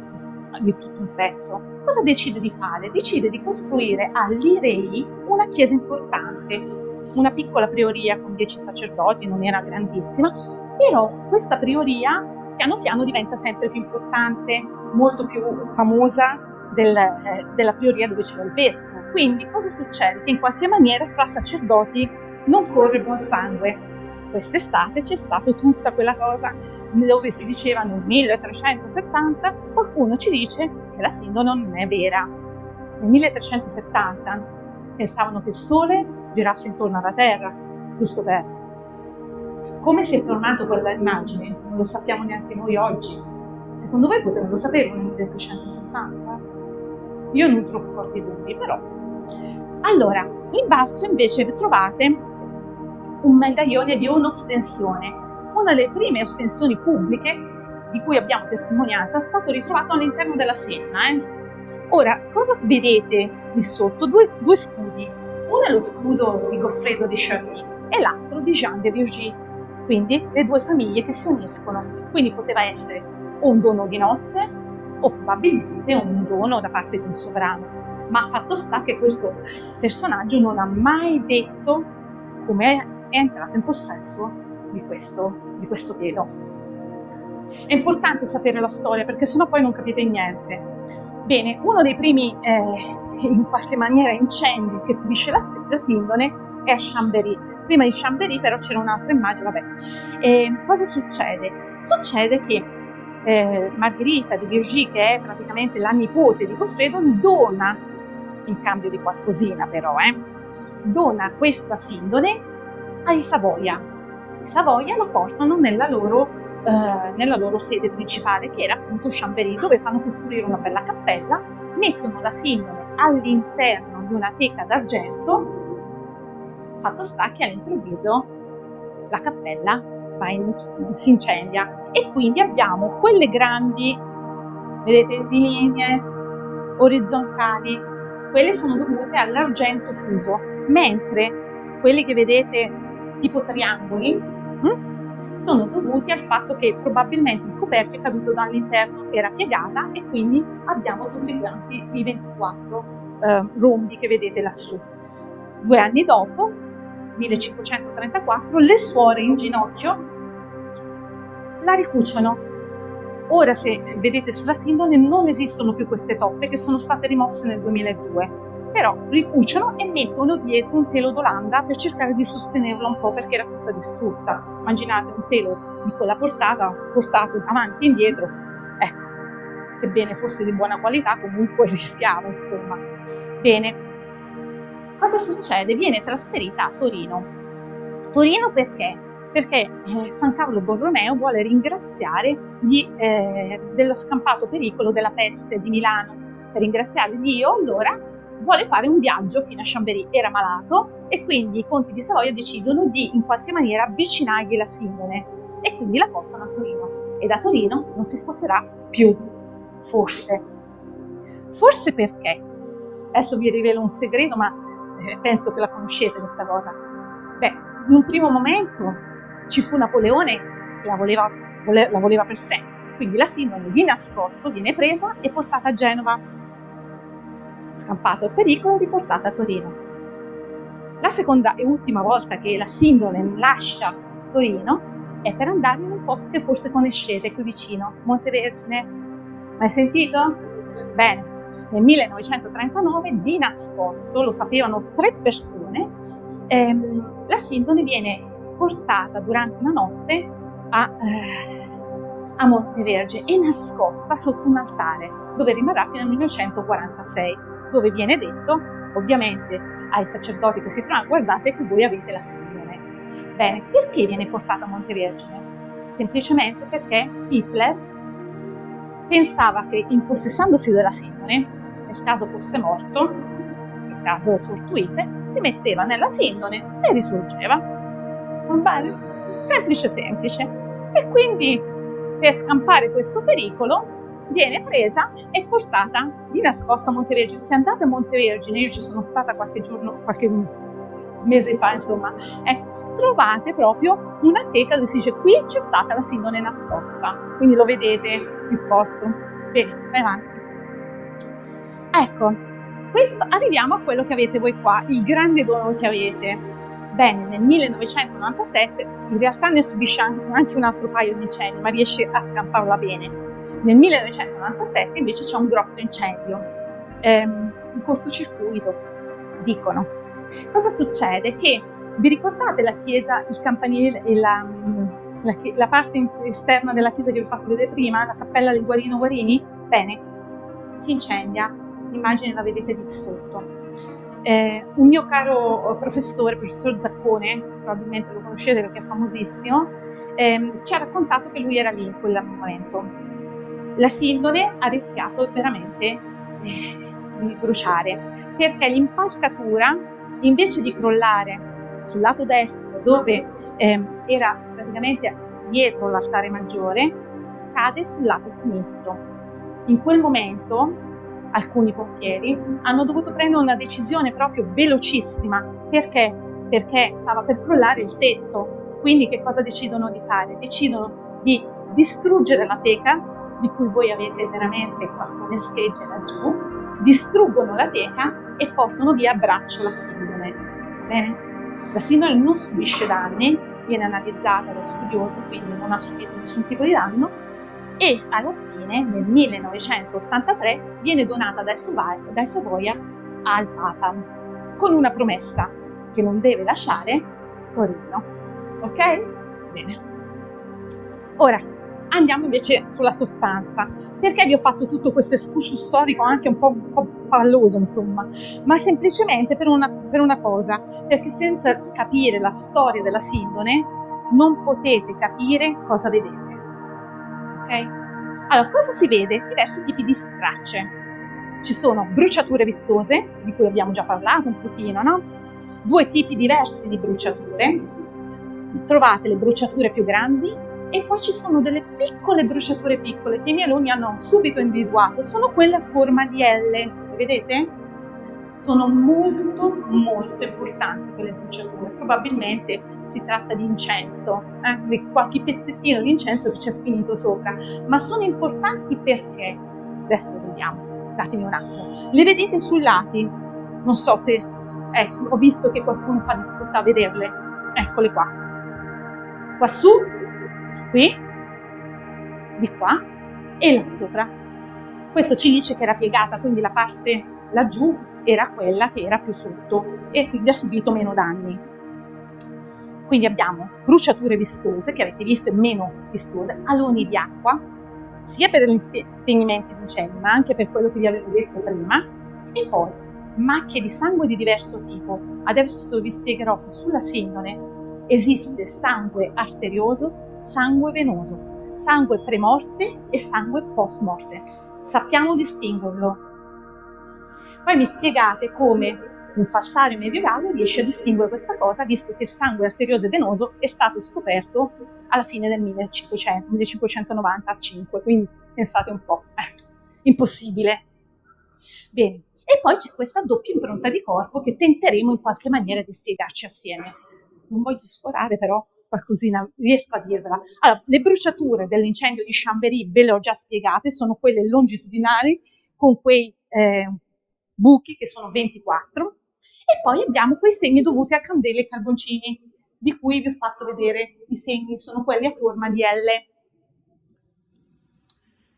di tutto un pezzo. Cosa decide di fare? Decide di costruire a Lirei una chiesa importante, una piccola prioria con 10 sacerdoti, non era grandissima, però questa prioria piano piano diventa sempre più importante, molto più famosa della prioria dove c'era il vescovo. Quindi cosa succede? Che in qualche maniera fra sacerdoti non corre buon sangue. Quest'estate c'è stata tutta quella cosa dove si diceva nel 1370, qualcuno ci dice che la Sindone non è vera. Nel 1370 pensavano che il Sole girasse intorno alla Terra, giusto per... Come si è formato quella immagine? Non lo sappiamo neanche noi oggi. Secondo voi potevano saperlo nel 1370? Io nutro forti dubbi, però. Allora, in basso invece trovate un medaglione di un'ostensione. Una delle prime ostensioni pubbliche di cui abbiamo testimonianza è stato ritrovato all'interno della Senna. Ora, cosa vedete lì sotto? Due scudi. Uno è lo scudo di Goffredo di Charny e l'altro di Jeanne de Vigy. Quindi le due famiglie che si uniscono. Quindi poteva essere o un dono di nozze o probabilmente un dono da parte di un sovrano. Ma fatto sta che questo personaggio non ha mai detto come è entrato in possesso di questo telo. È importante sapere la storia perché sennò poi non capite niente. Bene, uno dei primi in qualche maniera incendi che subisce la Sindone è a Chambéry. Prima di Chambéry però c'era un'altra immagine, vabbè. Cosa succede? Succede che Margherita di Vigy, che è praticamente la nipote di Goffredo, dona, in cambio di qualcosina però, dona questa Sindone ai Savoia. I Savoia la portano nella loro sede principale, che era appunto Chambéry, dove fanno costruire una bella cappella mettono la sindone all'interno di una teca d'argento. Fatto sta che all'improvviso la cappella si incendia e quindi abbiamo quelle grandi, vedete, di linee orizzontali, quelle sono dovute all'argento fuso, mentre quelli che vedete tipo triangoli sono dovuti al fatto che probabilmente il coperchio è caduto dall'interno, era piegata e quindi abbiamo tutti quanti i 24 rombi che vedete lassù. 2 anni dopo, 1534, le suore in ginocchio la ricuciono. Ora, se vedete sulla sindone, non esistono più queste toppe che sono state rimosse nel 2002, però ricuciono e mettono dietro un telo d'Olanda per cercare di sostenerla un po' perché era tutta distrutta. Immaginate un telo di quella portata portato avanti e indietro, ecco, sebbene fosse di buona qualità comunque rischiava, insomma. Bene, cosa succede? Viene trasferita a Torino. Torino perché? Perché San Carlo Borromeo vuole ringraziare dello scampato pericolo della peste di Milano. Per ringraziare Dio, allora, vuole fare un viaggio fino a Chambéry. Era malato e quindi i conti di Savoia decidono di in qualche maniera avvicinargli la sindone e quindi la portano a Torino. E da Torino non si sposterà più, forse. Forse perché? Adesso vi rivelo un segreto, ma penso che la conoscete questa cosa. Beh, in un primo momento ci fu Napoleone che la voleva per sé, quindi la sindone di nascosto viene presa e portata a Genova, scampato il pericolo, riportata a Torino. La seconda e ultima volta che la sindone lascia Torino è per andare in un posto che forse conoscete qui vicino, Montevergine. Mai sentito? Bene, nel 1939 di nascosto, lo sapevano 3 persone, la sindone viene portata durante una notte a Montevergine e nascosta sotto un altare dove rimarrà fino al 1946, dove viene detto ovviamente ai sacerdoti che si trovano: guardate che voi avete la sindone. Bene, perché viene portata a Montevergine? Semplicemente perché Hitler pensava che impossessandosi della sindone, nel caso fosse morto, per caso fortuite, si metteva nella sindone e risorgeva. Va bene? Semplice. E quindi per scampare questo pericolo viene presa e portata di nascosto a Montevergine. Se andate a Montevergine, io ci sono stata qualche mese fa, insomma, trovate proprio una teca dove si dice: qui c'è stata la sindone nascosta, quindi lo vedete il posto. Bene, vai avanti. Ecco, arriviamo a quello che avete voi qua, il grande dono che avete. Bene, nel 1997 in realtà ne subisce anche un altro paio di incendi, ma riesce a scamparla bene. Nel 1997 invece c'è un grosso incendio, un cortocircuito, dicono. Cosa succede? Che vi ricordate la chiesa, il campanile e la parte esterna della chiesa che vi ho fatto vedere prima, la cappella del Guarini? Bene, si incendia, l'immagine la vedete lì sotto. Un mio caro professor Zaccone, probabilmente lo conoscete perché è famosissimo, ci ha raccontato che lui era lì in quel momento. La sindone ha rischiato veramente di bruciare, perché l'impalcatura, invece di crollare sul lato destro dove era praticamente dietro l'altare maggiore, cade sul lato sinistro. In quel momento alcuni pompieri hanno dovuto prendere una decisione proprio velocissima. Perché? Perché stava per crollare il tetto. Quindi che cosa decidono di fare? Decidono di distruggere la teca, di cui voi avete veramente alcune schegge laggiù, distruggono la teca e portano via a braccio la sindone. Bene? La sindone non subisce danni, viene analizzata dai studiosi, quindi non ha subito nessun tipo di danno, e alla fine, nel 1983, viene donata dai Savoia al Papa, con una promessa: che non deve lasciare Torino. Ok? Bene. Ora, andiamo invece sulla sostanza. Perché vi ho fatto tutto questo excursus storico anche un po' palloso, insomma? Ma semplicemente per una cosa, perché senza capire la storia della sindone non potete capire cosa vedete. Ok? Allora, cosa si vede? Diversi tipi di tracce. ci sono bruciature vistose, di cui abbiamo già parlato un pochino, no? 2 tipi diversi di bruciature. Trovate le bruciature più grandi e poi ci sono delle piccole bruciature piccole che i miei alunni hanno subito individuato, sono quelle a forma di L, vedete? Sono molto importanti quelle bruciature, probabilmente si tratta di incenso, di qualche pezzettino di incenso che c'è finito sopra, ma sono importanti perché, adesso lo vediamo, datemi un attimo, le vedete sui lati? Non so se, ho visto che qualcuno fa difficoltà a vederle, eccole qua su, qui, di qua e là sopra. Questo ci dice che era piegata, quindi la parte laggiù era quella che era più sotto e quindi ha subito meno danni. Quindi abbiamo bruciature vistose, che avete visto, e meno vistose, aloni di acqua, sia per gli spegnimenti di incendi, ma anche per quello che vi avevo detto prima, e poi macchie di sangue di diverso tipo. Adesso vi spiegherò che sulla sindone esiste sangue arterioso, sangue venoso, sangue pre-morte e sangue post-morte. Sappiamo distinguerlo. Poi mi spiegate come un falsario medievale riesce a distinguere questa cosa, visto che il sangue arterioso e venoso è stato scoperto alla fine del 1595, quindi pensate un po', impossibile. Bene, e poi c'è questa doppia impronta di corpo che tenteremo in qualche maniera di spiegarci assieme. Non voglio sforare, però qualcosina riesco a dirvela. Allora, le bruciature dell'incendio di Chambéry ve le ho già spiegate, sono quelle longitudinali con quei buchi che sono 24, e poi abbiamo quei segni dovuti a candele e carboncini, di cui vi ho fatto vedere i segni, sono quelli a forma di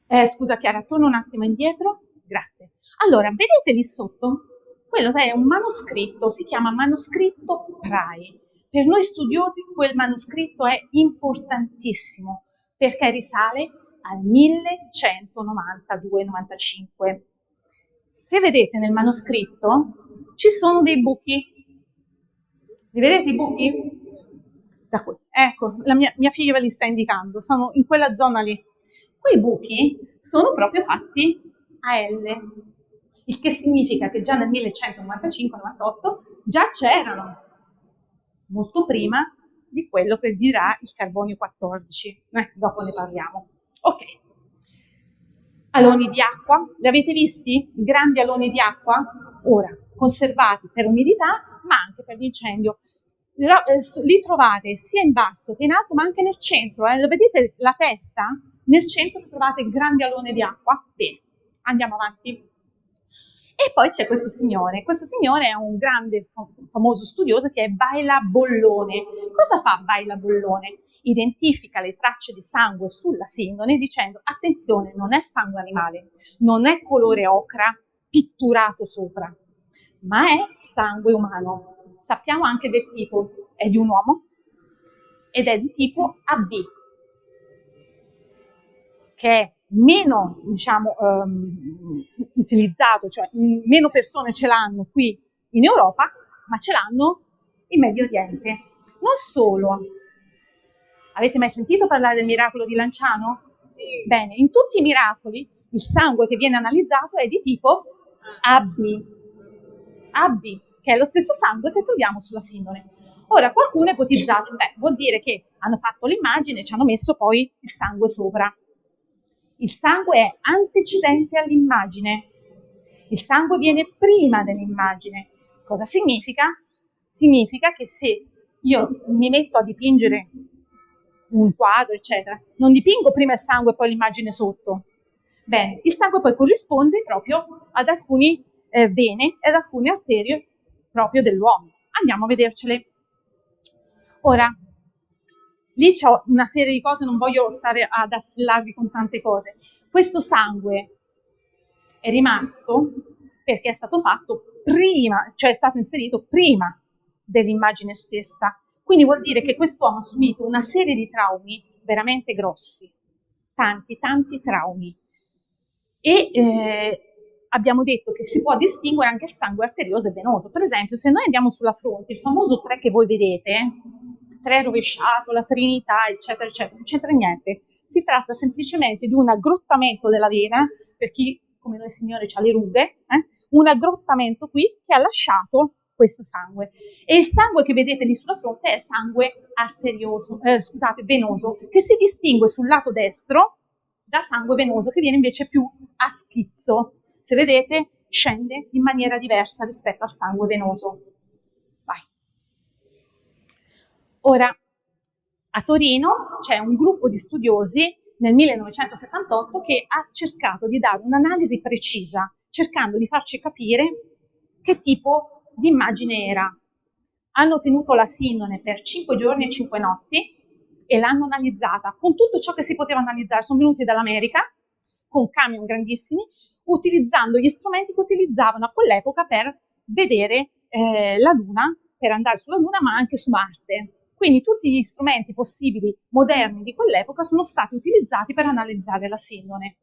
L. Scusa Chiara, torno un attimo indietro, grazie. Allora, vedete lì sotto? Quello è un manoscritto, si chiama manoscritto Prai. Per noi studiosi quel manoscritto è importantissimo, perché risale al 1192-95. Se vedete nel manoscritto ci sono dei buchi. Li vedete i buchi? Da qui. Ecco, la mia figlia ve li sta indicando, sono in quella zona lì. Quei buchi sono proprio fatti a L, il che significa che già nel 1195-98 già c'erano, molto prima di quello che dirà il carbonio 14. Dopo ne parliamo. Ok. Aloni di acqua, li avete visti? I grandi aloni di acqua? Ora, conservati per umidità, ma anche per l'incendio. Li trovate sia in basso che in alto, ma anche nel centro. Lo vedete la testa? Nel centro trovate il grande alone di acqua. Bene, andiamo avanti. E poi c'è questo signore è un grande famoso studioso che è Baila Bollone. Cosa fa Baila Bollone? Identifica le tracce di sangue sulla sindone dicendo attenzione, non è sangue animale, non è colore ocra pitturato sopra, ma è sangue umano. Sappiamo anche del tipo, è di un uomo ed è di tipo AB, che è meno, utilizzato, cioè meno persone ce l'hanno qui in Europa, ma ce l'hanno in Medio Oriente. Non solo. Avete mai sentito parlare del miracolo di Lanciano? Sì. Bene, in tutti i miracoli il sangue che viene analizzato è di tipo AB, che è lo stesso sangue che troviamo sulla sindone. Ora qualcuno ha ipotizzato, vuol dire che hanno fatto l'immagine e ci hanno messo poi il sangue sopra. Il sangue è antecedente all'immagine. Il sangue viene prima dell'immagine. Cosa significa? Significa che se io mi metto a dipingere un quadro, eccetera, non dipingo prima il sangue e poi l'immagine sotto. Bene, il sangue poi corrisponde proprio ad alcuni vene e ad alcune arterie proprio dell'uomo. Andiamo a vedercele. Ora, lì c'ho una serie di cose, non voglio stare ad assillarvi con tante cose. Questo sangue è rimasto perché è stato fatto prima, cioè è stato inserito prima dell'immagine stessa. Quindi vuol dire che quest'uomo ha subito una serie di traumi veramente grossi, tanti traumi. E abbiamo detto che si può distinguere anche il sangue arterioso e venoso. Per esempio, se noi andiamo sulla fronte, il famoso 3 che voi vedete, 3 rovesciato, la Trinità, eccetera, non c'entra niente. Si tratta semplicemente di un aggrottamento della vena, per chi come noi signore c'ha le rughe, un aggrottamento qui che ha lasciato questo sangue. E il sangue che vedete lì sulla fronte è sangue venoso, che si distingue sul lato destro da sangue venoso, che viene invece più a schizzo. Se vedete, scende in maniera diversa rispetto al sangue venoso. Vai. Ora, a Torino c'è un gruppo di studiosi nel 1978 che ha cercato di dare un'analisi precisa, cercando di farci capire che tipo di immagine era. Hanno tenuto la sindone per 5 giorni e 5 notti e l'hanno analizzata con tutto ciò che si poteva analizzare. Sono venuti dall'America con camion grandissimi, utilizzando gli strumenti che utilizzavano a quell'epoca per vedere la Luna, per andare sulla Luna, ma anche su Marte. Quindi tutti gli strumenti possibili moderni di quell'epoca sono stati utilizzati per analizzare la sindone.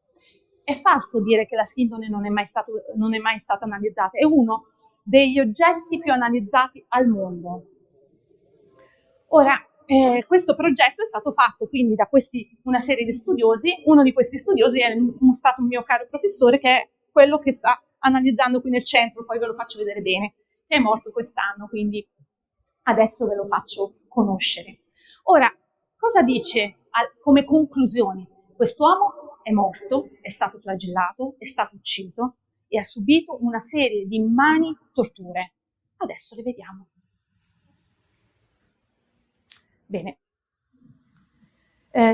È falso dire che la sindone non è mai stata analizzata, è uno degli oggetti più analizzati al mondo. Ora, questo progetto è stato fatto quindi da una serie di studiosi. Uno di questi studiosi è stato un mio caro professore, che è quello che sta analizzando qui nel centro, poi ve lo faccio vedere bene, che è morto quest'anno, quindi adesso ve lo faccio conoscere. Ora, cosa dice come conclusioni? Quest'uomo è morto, è stato flagellato, è stato ucciso e ha subito una serie di immani torture. Adesso le vediamo. Bene.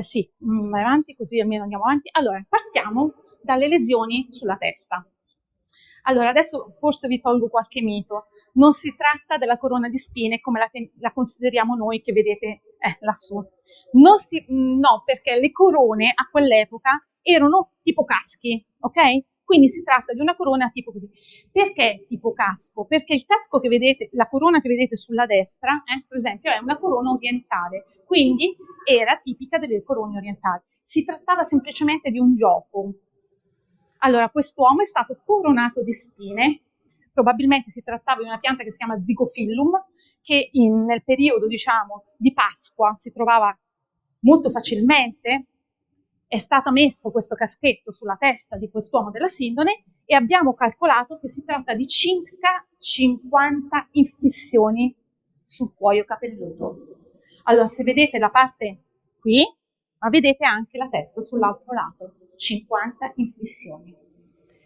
Sì, vai avanti, così almeno andiamo avanti. Allora, partiamo dalle lesioni sulla testa. Allora, adesso forse vi tolgo qualche mito. Non si tratta della corona di spine come la consideriamo noi, che vedete lassù. No, perché le corone a quell'epoca erano tipo caschi, ok? Quindi si tratta di una corona tipo così. Perché tipo casco? Perché il casco che vedete, la corona che vedete sulla destra, per esempio, è una corona orientale, quindi era tipica delle corone orientali. Si trattava semplicemente di un gioco. Allora, quest'uomo è stato coronato di spine, probabilmente si trattava di una pianta che si chiama Zygophyllum, che nel periodo, diciamo, di Pasqua si trovava molto facilmente. È stato messo questo caschetto sulla testa di quest'uomo della sindone e abbiamo calcolato che si tratta di circa 50 infissioni sul cuoio capelluto. Allora, se vedete la parte qui, ma vedete anche la testa sull'altro lato, 50 infissioni.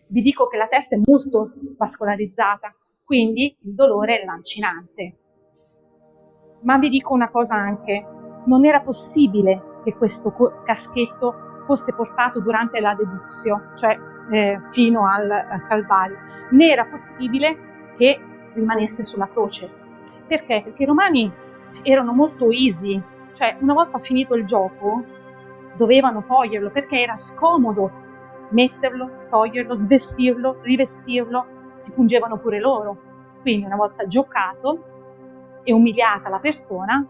Vi dico che la testa è molto vascolarizzata, quindi il dolore è lancinante. Ma vi dico una cosa anche, non era possibile che questo caschetto fosse portato durante la deductio, cioè fino al Calvario, né era possibile che rimanesse sulla croce. Perché? Perché i romani erano molto easy, cioè una volta finito il gioco dovevano toglierlo perché era scomodo metterlo, toglierlo, svestirlo, rivestirlo, si pungevano pure loro. Quindi una volta giocato e umiliata la persona,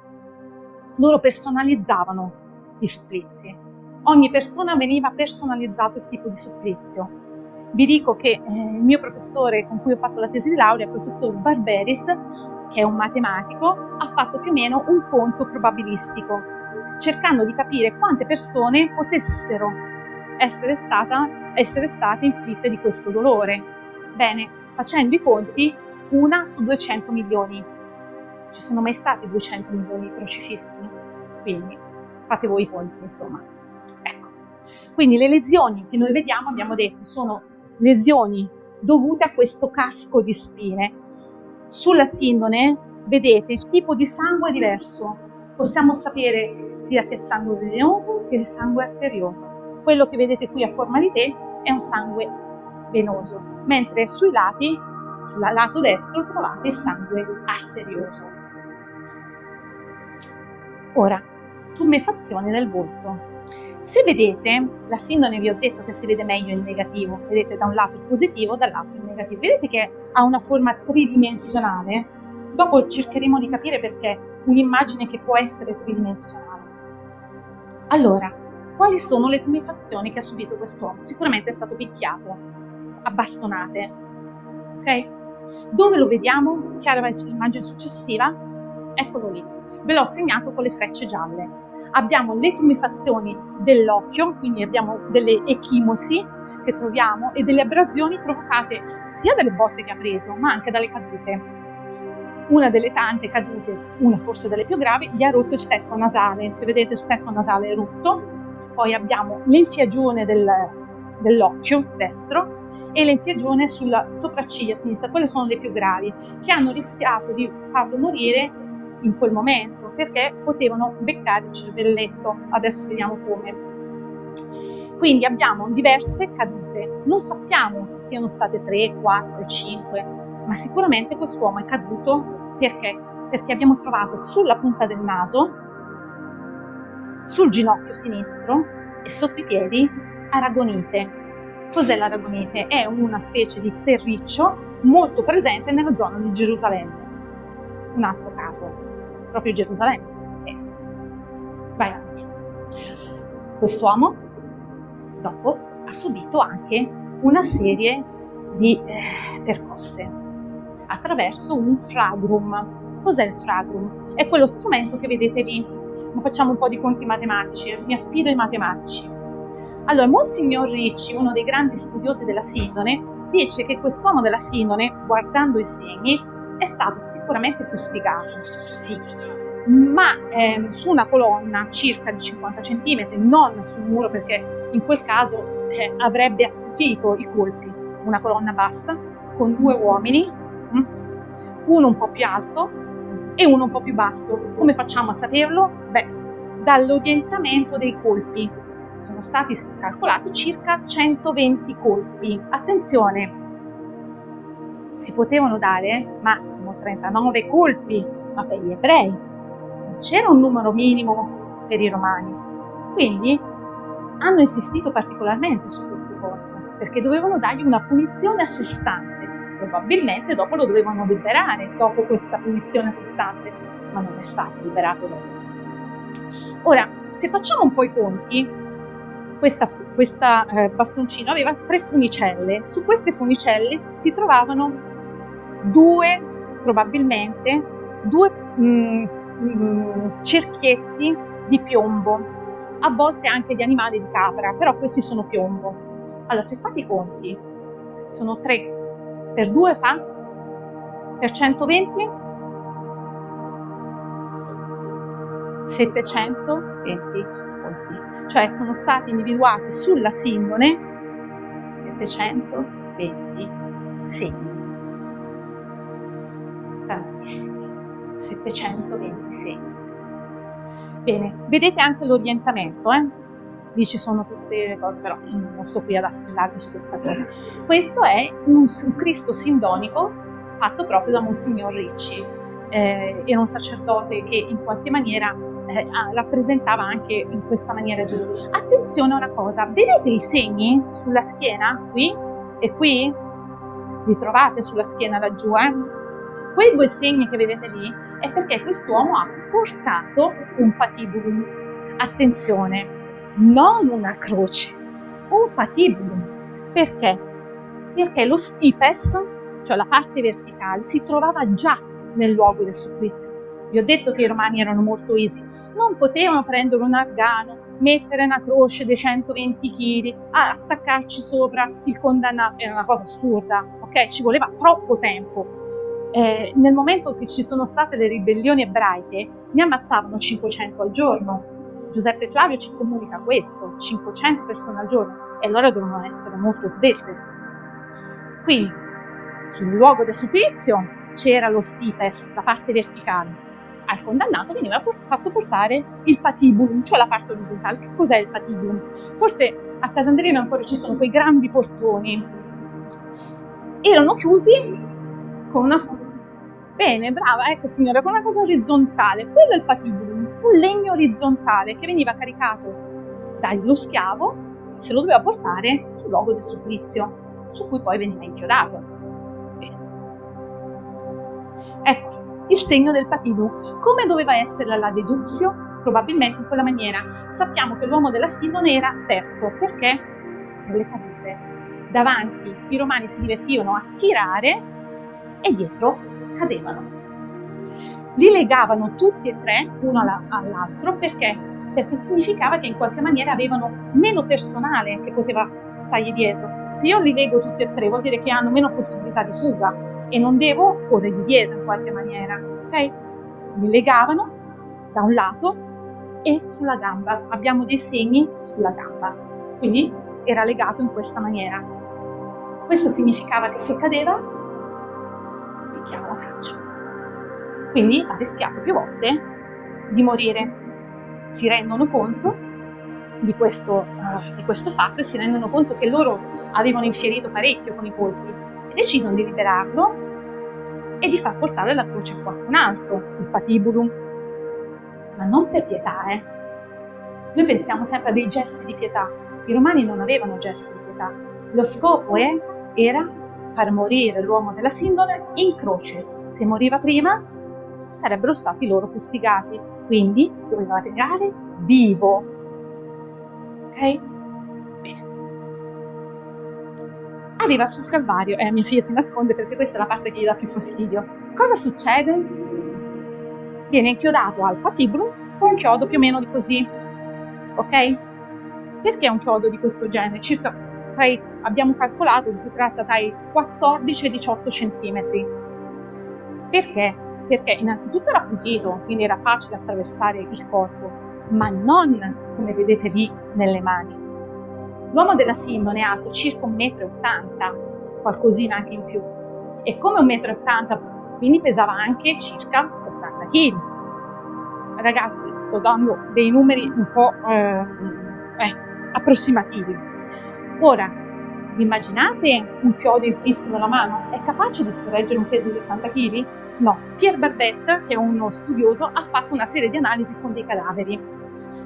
loro personalizzavano i supplizi. Ogni persona veniva personalizzato il tipo di supplizio. Vi dico che il mio professore con cui ho fatto la tesi di laurea, il professor Barberis, che è un matematico, ha fatto più o meno un conto probabilistico, cercando di capire quante persone potessero essere state inflitte di questo dolore. Bene, facendo i conti, 1 su 200 milioni. Ci sono mai stati 200 milioni di crocifissi? Quindi fate voi i conti, insomma. Ecco. Quindi le lesioni che noi vediamo, abbiamo detto, sono lesioni dovute a questo casco di spine. Sulla sindone, vedete, il tipo di sangue è diverso. Possiamo sapere sia che è sangue venoso che sangue arterioso. Quello che vedete qui a forma di T è un sangue venoso, mentre sui lati, sul lato destro, trovate il sangue arterioso. Ora, tumefazione del volto. Se vedete, la sindone vi ho detto che si vede meglio il negativo, vedete da un lato il positivo, dall'altro il negativo. Vedete che ha una forma tridimensionale? Dopo cercheremo di capire perché un'immagine che può essere tridimensionale. Allora, quali sono le tumefazioni che ha subito quest'uomo? Sicuramente è stato picchiato a bastonate, ok? Dove lo vediamo? Chiara sull'immagine successiva? Eccolo lì. Ve l'ho segnato con le frecce gialle. Abbiamo le tumefazioni dell'occhio, quindi abbiamo delle echimosi, che troviamo e delle abrasioni provocate sia dalle botte che ha preso, ma anche dalle cadute. Una delle tante cadute, una forse delle più gravi, gli ha rotto il setto nasale. Se vedete, il setto nasale è rotto. Poi abbiamo l'enfiagione dell'occhio destro e l'enfiagione sulla sopracciglia sinistra. Quelle sono le più gravi, che hanno rischiato di farlo morire in quel momento, perché potevano beccare il cervelletto. Adesso vediamo come. Quindi abbiamo diverse cadute. Non sappiamo se siano state 3, 4, 5, ma sicuramente quest'uomo è caduto perché? Perché abbiamo trovato sulla punta del naso, sul ginocchio sinistro e sotto i piedi aragonite. Cos'è l'aragonite? È una specie di terriccio molto presente nella zona di Gerusalemme. Un altro caso, proprio Gerusalemme. Vai avanti. Quest'uomo dopo ha subito anche una serie di percosse attraverso un flagrum. Cos'è il flagrum? È quello strumento che vedete lì. Ma facciamo un po' di conti matematici, mi affido ai matematici. Allora, Monsignor Ricci, uno dei grandi studiosi della sindone, dice che quest'uomo della sindone, guardando i segni, è stato sicuramente fustigato, sì, ma su una colonna circa di 50 cm, non sul muro, perché in quel caso avrebbe attutito i colpi. Una colonna bassa con 2 uomini, uno un po' più alto e uno un po' più basso. Come facciamo a saperlo? Beh, dall'orientamento dei colpi. Sono stati calcolati circa 120 colpi. Attenzione, si potevano dare massimo 39 colpi, ma per gli ebrei non c'era un numero minimo per i romani. Quindi hanno insistito particolarmente su questi colpi, perché dovevano dargli una punizione a sé stante. Probabilmente dopo lo dovevano liberare dopo questa punizione a sé stante, ma non è stato liberato dopo. Ora, se facciamo un po' i conti, questa bastoncino aveva 3 funicelle. Su queste funicelle si trovavano probabilmente due cerchietti di piombo, a volte anche di animali di capra, però questi sono piombo. Allora, se fate i conti, sono 3 per 2 fa per 120 720 colpi, cioè sono stati individuati sulla sindone 720 segni, tantissimi, 720 segni. Bene, vedete anche l'orientamento, lì ci sono tutte le cose, però non sto qui ad assillarvi su questa cosa. Questo è un Cristo sindonico fatto proprio da Monsignor Ricci. Era un sacerdote che in qualche maniera rappresentava anche in questa maniera Gesù. Attenzione a una cosa, vedete i segni sulla schiena qui e qui? Li trovate sulla schiena laggiù, Quei 2 segni che vedete lì è perché quest'uomo ha portato un patibulum. Attenzione, non una croce, un patibulum. Perché? Perché lo stipes, cioè la parte verticale, si trovava già nel luogo del supplizio. Vi ho detto che i romani erano molto easy, non potevano prendere un argano, mettere una croce dei 120 kg, attaccarci sopra il condannato, era una cosa assurda, ok? Ci voleva troppo tempo. Nel momento che ci sono state le ribellioni ebraiche, ne ammazzavano 500 al giorno. Giuseppe Flavio ci comunica questo, 500 persone al giorno, e allora dovevano essere molto svelte. Quindi, sul luogo del supplizio c'era lo stipes, la parte verticale. Al condannato veniva fatto portare il patibulum, cioè la parte orizzontale. Che cos'è il patibulum? Forse a Casandrino ancora ci sono quei grandi portoni. Erano chiusi con una... Bene, brava, ecco signora, con una cosa orizzontale. Quello è il patibulum, un legno orizzontale che veniva caricato dallo schiavo, se lo doveva portare sul luogo del supplizio, su cui poi veniva inchiodato. Bene. Ecco, il segno del patibulum. Come doveva essere la deduzio? Probabilmente in quella maniera. Sappiamo che l'uomo della sindone era terzo, perché? Per le cadute. Davanti i romani si divertivano a tirare e dietro cadevano. Li legavano tutti e 3 uno all'altro perché significava che in qualche maniera avevano meno personale che poteva stargli dietro. Se io li leggo tutti e tre vuol dire che hanno meno possibilità di fuga e non devo corrergli dietro in qualche maniera, ok? Li legavano da un lato e sulla gamba, abbiamo dei segni sulla gamba, quindi era legato in questa maniera. Questo significava che se cadeva picchiava la faccia, quindi ha rischiato più volte di morire. Si rendono conto di questo fatto e si rendono conto che loro avevano infierito parecchio con i colpi e decidono di liberarlo e di far portare la croce a qualcun altro, il patibulum, ma non per pietà. Noi pensiamo sempre a dei gesti di pietà. I romani non avevano gesti di pietà. Lo scopo era far morire l'uomo della Sindone in croce. Se moriva prima sarebbero stati loro fustigati, quindi doveva arrivare vivo. Ok? Bene. Arriva sul Calvario e mia figlia si nasconde perché questa è la parte che gli dà più fastidio. Cosa succede? Viene inchiodato al patibolo con un chiodo più o meno di così, ok? Perché un chiodo di questo genere? Abbiamo calcolato che si tratta dai 14 e 18 centimetri. Perché? Perché innanzitutto era appuntito, quindi era facile attraversare il corpo, ma non come vedete lì nelle mani. L'uomo della Sindone è alto circa 1,80 m, qualcosina anche in più, e come 1,80 m, quindi pesava anche circa 80 kg. Ragazzi, sto dando dei numeri un po' approssimativi. Ora, vi immaginate un chiodo infisso nella mano? È capace di sorreggere un peso di 80 kg? No. Pierre Barbet, che è uno studioso, ha fatto una serie di analisi con dei cadaveri.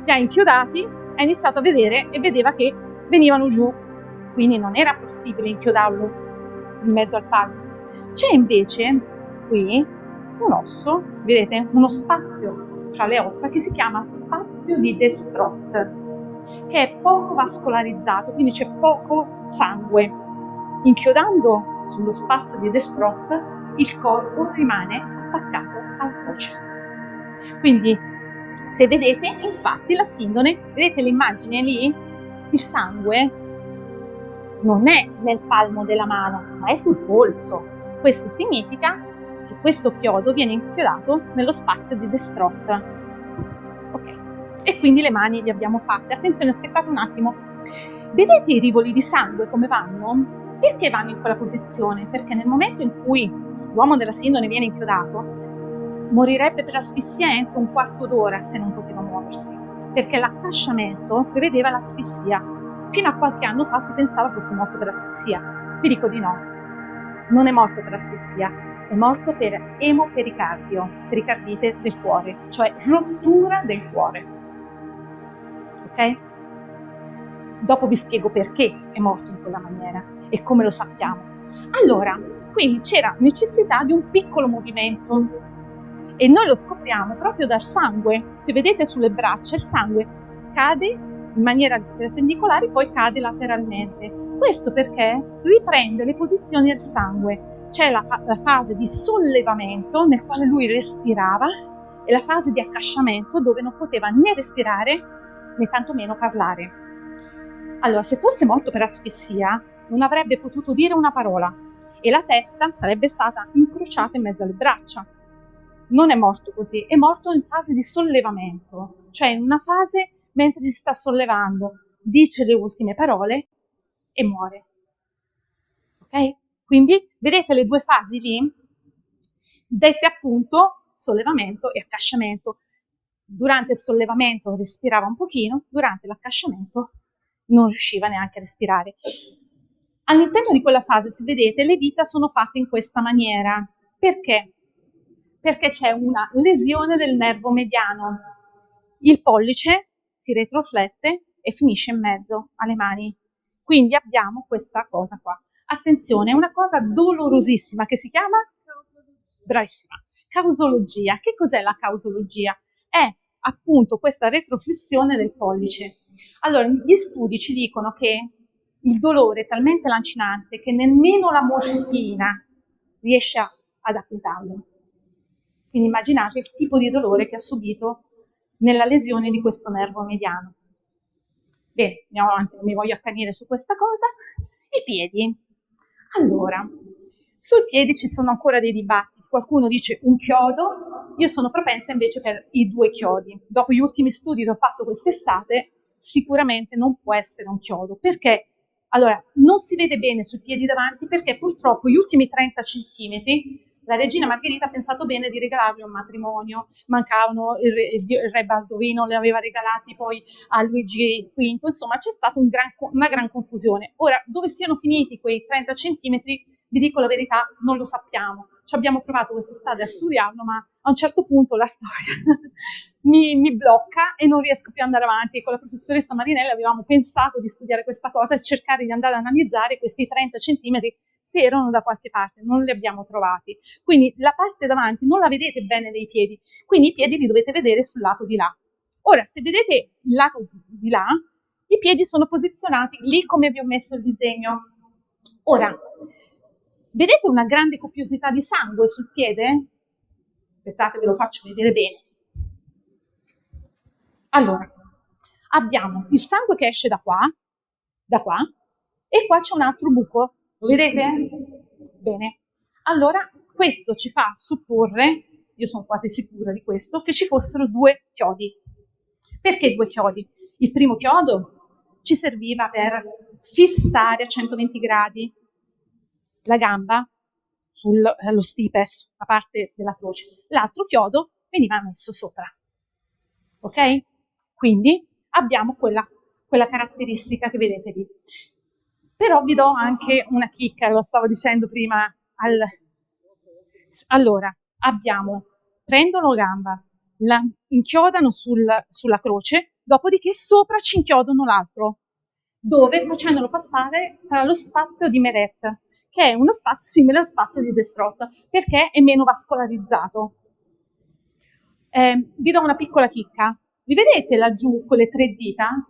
Li ha inchiodati, ha iniziato a vedere e vedeva che venivano giù, quindi non era possibile inchiodarlo in mezzo al palmo. C'è invece qui un osso, vedete, uno spazio tra le ossa che si chiama spazio di Destrot, che è poco vascolarizzato, quindi c'è poco sangue. Inchiodando sullo spazio di Destrot, il corpo rimane attaccato alla croce. Quindi, se vedete, infatti, la Sindone, vedete l'immagine lì? Il sangue non è nel palmo della mano, ma è sul polso. Questo significa che questo chiodo viene inchiodato nello spazio di Destrot. Ok, e quindi le mani le abbiamo fatte. Attenzione, aspettate un attimo. Vedete i rivoli di sangue come vanno? Perché vanno in quella posizione? Perché nel momento in cui l'uomo della Sindone viene inchiodato, morirebbe per asfissia entro un quarto d'ora se non poteva muoversi, perché l'accasciamento prevedeva l'asfissia. Fino a qualche anno fa si pensava fosse morto per asfissia. Vi dico di no, non è morto per asfissia, è morto per emopericardio, pericardite del cuore, cioè rottura del cuore. Ok? Dopo vi spiego perché è morto in quella maniera e come lo sappiamo. Allora, quindi c'era necessità di un piccolo movimento e noi lo scopriamo proprio dal sangue. Se vedete sulle braccia, il sangue cade in maniera perpendicolare, poi cade lateralmente. Questo perché riprende le posizioni del sangue. C'è la fase di sollevamento nel quale lui respirava e la fase di accasciamento dove non poteva né respirare né tantomeno parlare. Allora, se fosse morto per asfissia, non avrebbe potuto dire una parola e la testa sarebbe stata incrociata in mezzo alle braccia. Non è morto così, è morto in fase di sollevamento, cioè in una fase mentre si sta sollevando, dice le ultime parole e muore. Ok? Quindi vedete le due fasi lì, dette appunto sollevamento e accasciamento. Durante il sollevamento respirava un pochino, durante l'accasciamento non riusciva neanche a respirare. All'interno di quella fase, se vedete, le dita sono fatte in questa maniera. Perché? Perché c'è una lesione del nervo mediano. Il pollice si retroflette e finisce in mezzo alle mani. Quindi abbiamo questa cosa qua. Attenzione, è una cosa dolorosissima che si chiama? Bravissima. Causologia. Che cos'è la causologia? È appunto questa retroflessione del pollice. Allora, gli studi ci dicono che il dolore è talmente lancinante che nemmeno la morfina riesce ad acquietarlo. Quindi immaginate il tipo di dolore che ha subito nella lesione di questo nervo mediano. Bene, andiamo avanti, non mi voglio accanire su questa cosa. I piedi. Allora, sui piedi ci sono ancora dei dibattiti. Qualcuno dice un chiodo, io sono propensa invece per i 2 chiodi. Dopo gli ultimi studi che ho fatto quest'estate, sicuramente non può essere un chiodo. Perché? Allora, non si vede bene sui piedi davanti perché purtroppo gli ultimi 30 centimetri la regina Margherita ha pensato bene di regalargli un matrimonio, mancavano, il re Baldovino le aveva regalati poi a Luigi V, insomma c'è stata una gran confusione. Ora, dove siano finiti quei 30 centimetri, vi dico la verità, non lo sappiamo. Ci abbiamo provato quest'estate a studiarlo, ma a un certo punto la storia mi blocca e non riesco più ad andare avanti. Con la professoressa Marinelli avevamo pensato di studiare questa cosa e cercare di andare ad analizzare questi 30 centimetri se erano da qualche parte, non li abbiamo trovati. Quindi la parte davanti non la vedete bene dei piedi, quindi i piedi li dovete vedere sul lato di là. Ora, se vedete il lato di là, i piedi sono posizionati lì come vi ho messo il disegno. Ora, vedete una grande copiosità di sangue sul piede? Aspettate, ve lo faccio vedere bene. Allora, abbiamo il sangue che esce da qua, e qua c'è un altro buco. Lo vedete? Bene. Allora, questo ci fa supporre, io sono quasi sicura di questo, che ci fossero 2 chiodi. Perché 2 chiodi? Il primo chiodo ci serviva per fissare a 120 gradi la gamba sullo stipes, la parte della croce. L'altro chiodo veniva messo sopra. Ok? Quindi abbiamo quella caratteristica che vedete lì. Però vi do anche una chicca, lo stavo dicendo prima. Allora, prendono gamba, la inchiodano sulla croce, dopodiché sopra ci inchiodano l'altro, dove facendolo passare tra lo spazio di Meret, che è uno spazio simile allo spazio di Destrot, perché è meno vascolarizzato. Vi do una piccola chicca. Li vedete laggiù quelle 3 dita?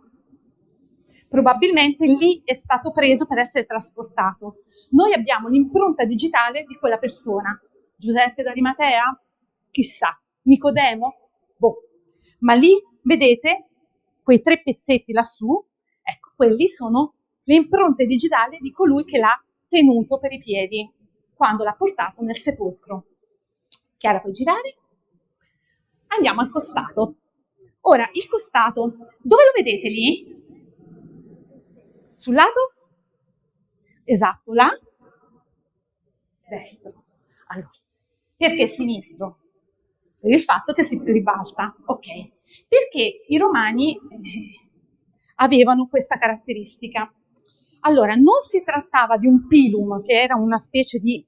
Probabilmente lì è stato preso per essere trasportato. Noi abbiamo l'impronta digitale di quella persona. Giuseppe d'Arimatea? Chissà. Nicodemo? Boh. Ma lì, vedete, quei 3 pezzetti lassù, ecco, quelli sono le impronte digitali di colui che l'ha tenuto per i piedi, quando l'ha portato nel sepolcro. Chiara, puoi girare? Andiamo al costato. Ora, il costato, dove lo vedete lì? Sul lato? Esatto, là? Destro. Allora, perché sinistro? Per il fatto che si ribalta. Ok. Perché i romani avevano questa caratteristica. Allora, non si trattava di un pilum, che era una specie di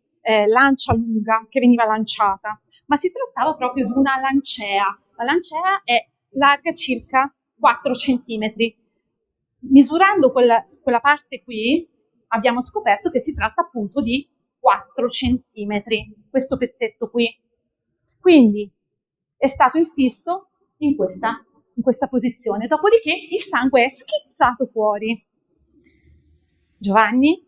lancia lunga che veniva lanciata, ma si trattava proprio di una lancea. La lancea è larga circa 4 centimetri. Misurando quella parte qui, abbiamo scoperto che si tratta appunto di 4 centimetri, questo pezzetto qui. Quindi è stato infisso in questa posizione. Dopodiché il sangue è schizzato fuori. Giovanni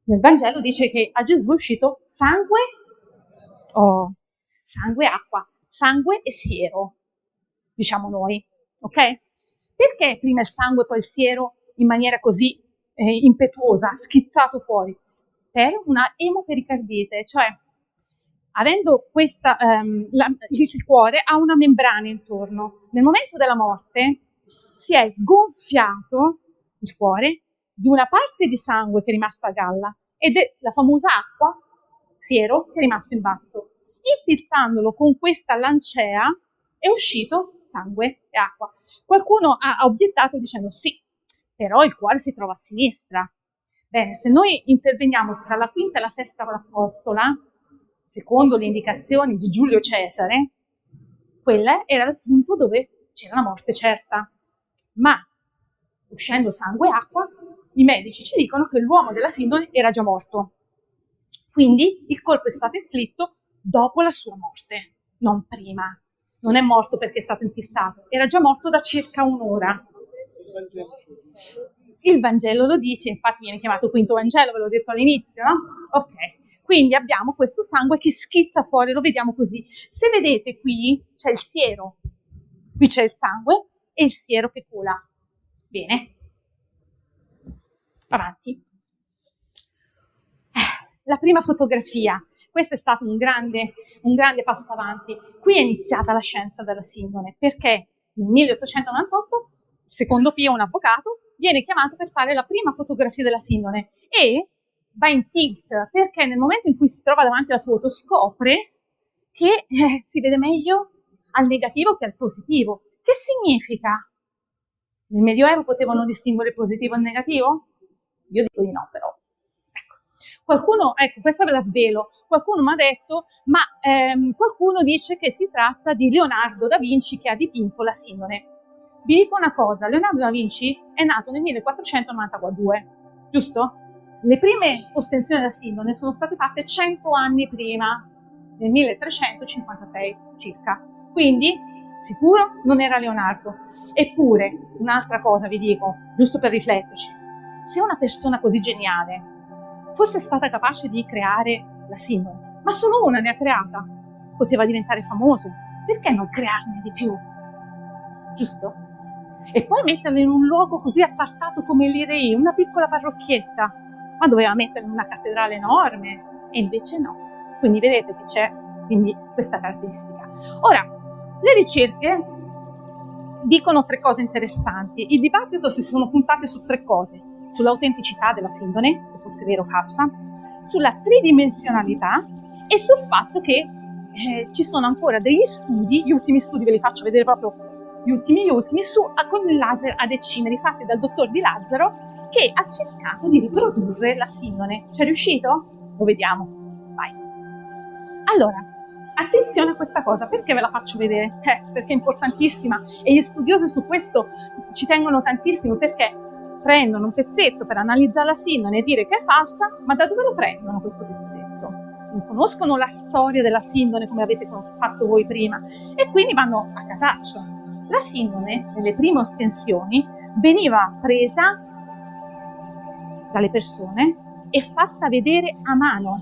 nel Vangelo dice che a Gesù è uscito sangue, sangue e acqua, sangue e siero, diciamo noi, ok? Perché prima il sangue e poi il siero in maniera così impetuosa, schizzato fuori? Per una emopericardite, cioè avendo il cuore ha una membrana intorno. Nel momento della morte si è gonfiato il cuore di una parte di sangue che è rimasta a galla ed è la famosa acqua, siero, che è rimasto in basso. Infilzandolo con questa lancea è uscito sangue e acqua. Qualcuno ha obiettato dicendo sì, però il cuore si trova a sinistra. Bene, se noi interveniamo tra la quinta e la sesta apostola, secondo le indicazioni di Giulio Cesare, quella era il punto dove c'era la morte certa. Ma, uscendo sangue e acqua, i medici ci dicono che l'uomo della sindone era già morto. Quindi il colpo è stato inflitto dopo la sua morte, non prima. Non è morto perché è stato infilzato, era già morto da circa un'ora. Il Vangelo lo dice, infatti viene chiamato quinto Vangelo, ve l'ho detto all'inizio, no? Ok, quindi abbiamo questo sangue che schizza fuori, lo vediamo così. Se vedete qui c'è il siero, qui c'è il sangue e il siero che cola. Bene, Avanti. La prima fotografia. Questo è stato un grande passo avanti. Qui è iniziata la scienza della sindone, perché nel 1898, secondo Pio, un avvocato, viene chiamato per fare la prima fotografia della sindone e va in tilt, perché nel momento in cui si trova davanti alla foto scopre che si vede meglio al negativo che al positivo. Che significa? Nel Medioevo potevano distinguere il positivo e il negativo? Io dico di no, però. Qualcuno, ecco, questa ve la svelo, qualcuno mi ha detto, ma qualcuno dice che si tratta di Leonardo da Vinci che ha dipinto la sindone. Vi dico una cosa, Leonardo da Vinci è nato nel 1492, giusto? Le prime ostensioni della sindone sono state fatte 100 anni prima, nel 1356 circa. Quindi, sicuro, non era Leonardo. Eppure, un'altra cosa vi dico, giusto per rifletterci, se una persona così geniale fosse stata capace di creare la sindone, ma solo una ne ha creata, poteva diventare famoso, perché non crearne di più? Giusto? E poi metterla in un luogo così appartato come l'Irei, una piccola parrocchietta, ma doveva metterla in una cattedrale enorme, e invece no. Quindi vedete che c'è quindi questa caratteristica. Ora, le ricerche dicono 3 cose interessanti. Il dibattito si sono puntate su 3 cose: sull'autenticità della sindone, se fosse vero o falsa, sulla tridimensionalità e sul fatto che ci sono ancora degli studi, gli ultimi studi ve li faccio vedere proprio, gli ultimi, con il laser a decimeri fatti dal dottor Di Lazzaro, che ha cercato di riprodurre la sindone. C'è riuscito? Lo vediamo. Vai. Allora, attenzione a questa cosa, perché ve la faccio vedere? Perché è importantissima e gli studiosi su questo ci tengono tantissimo, perché prendono un pezzetto per analizzare la sindone e dire che è falsa, ma da dove lo prendono questo pezzetto? Non conoscono la storia della sindone come avete fatto voi prima e quindi vanno a casaccio. La sindone, nelle prime ostensioni, veniva presa dalle persone e fatta vedere a mano,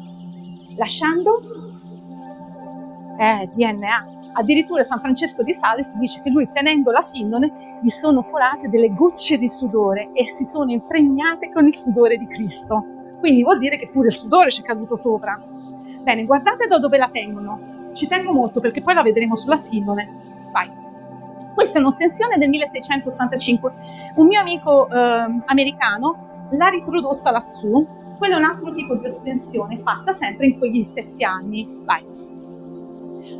lasciando DNA. Addirittura San Francesco di Sales dice che lui, tenendo la sindone, gli sono colate delle gocce di sudore e si sono impregnate con il sudore di Cristo. Quindi vuol dire che pure il sudore ci è caduto sopra. Bene, guardate da dove la tengono. Ci tengo molto perché poi la vedremo sulla sindone. Vai. Questa è un'ostensione del 1685. Un mio amico americano l'ha riprodotta lassù. Quello è un altro tipo di ostensione fatta sempre in quegli stessi anni. Vai.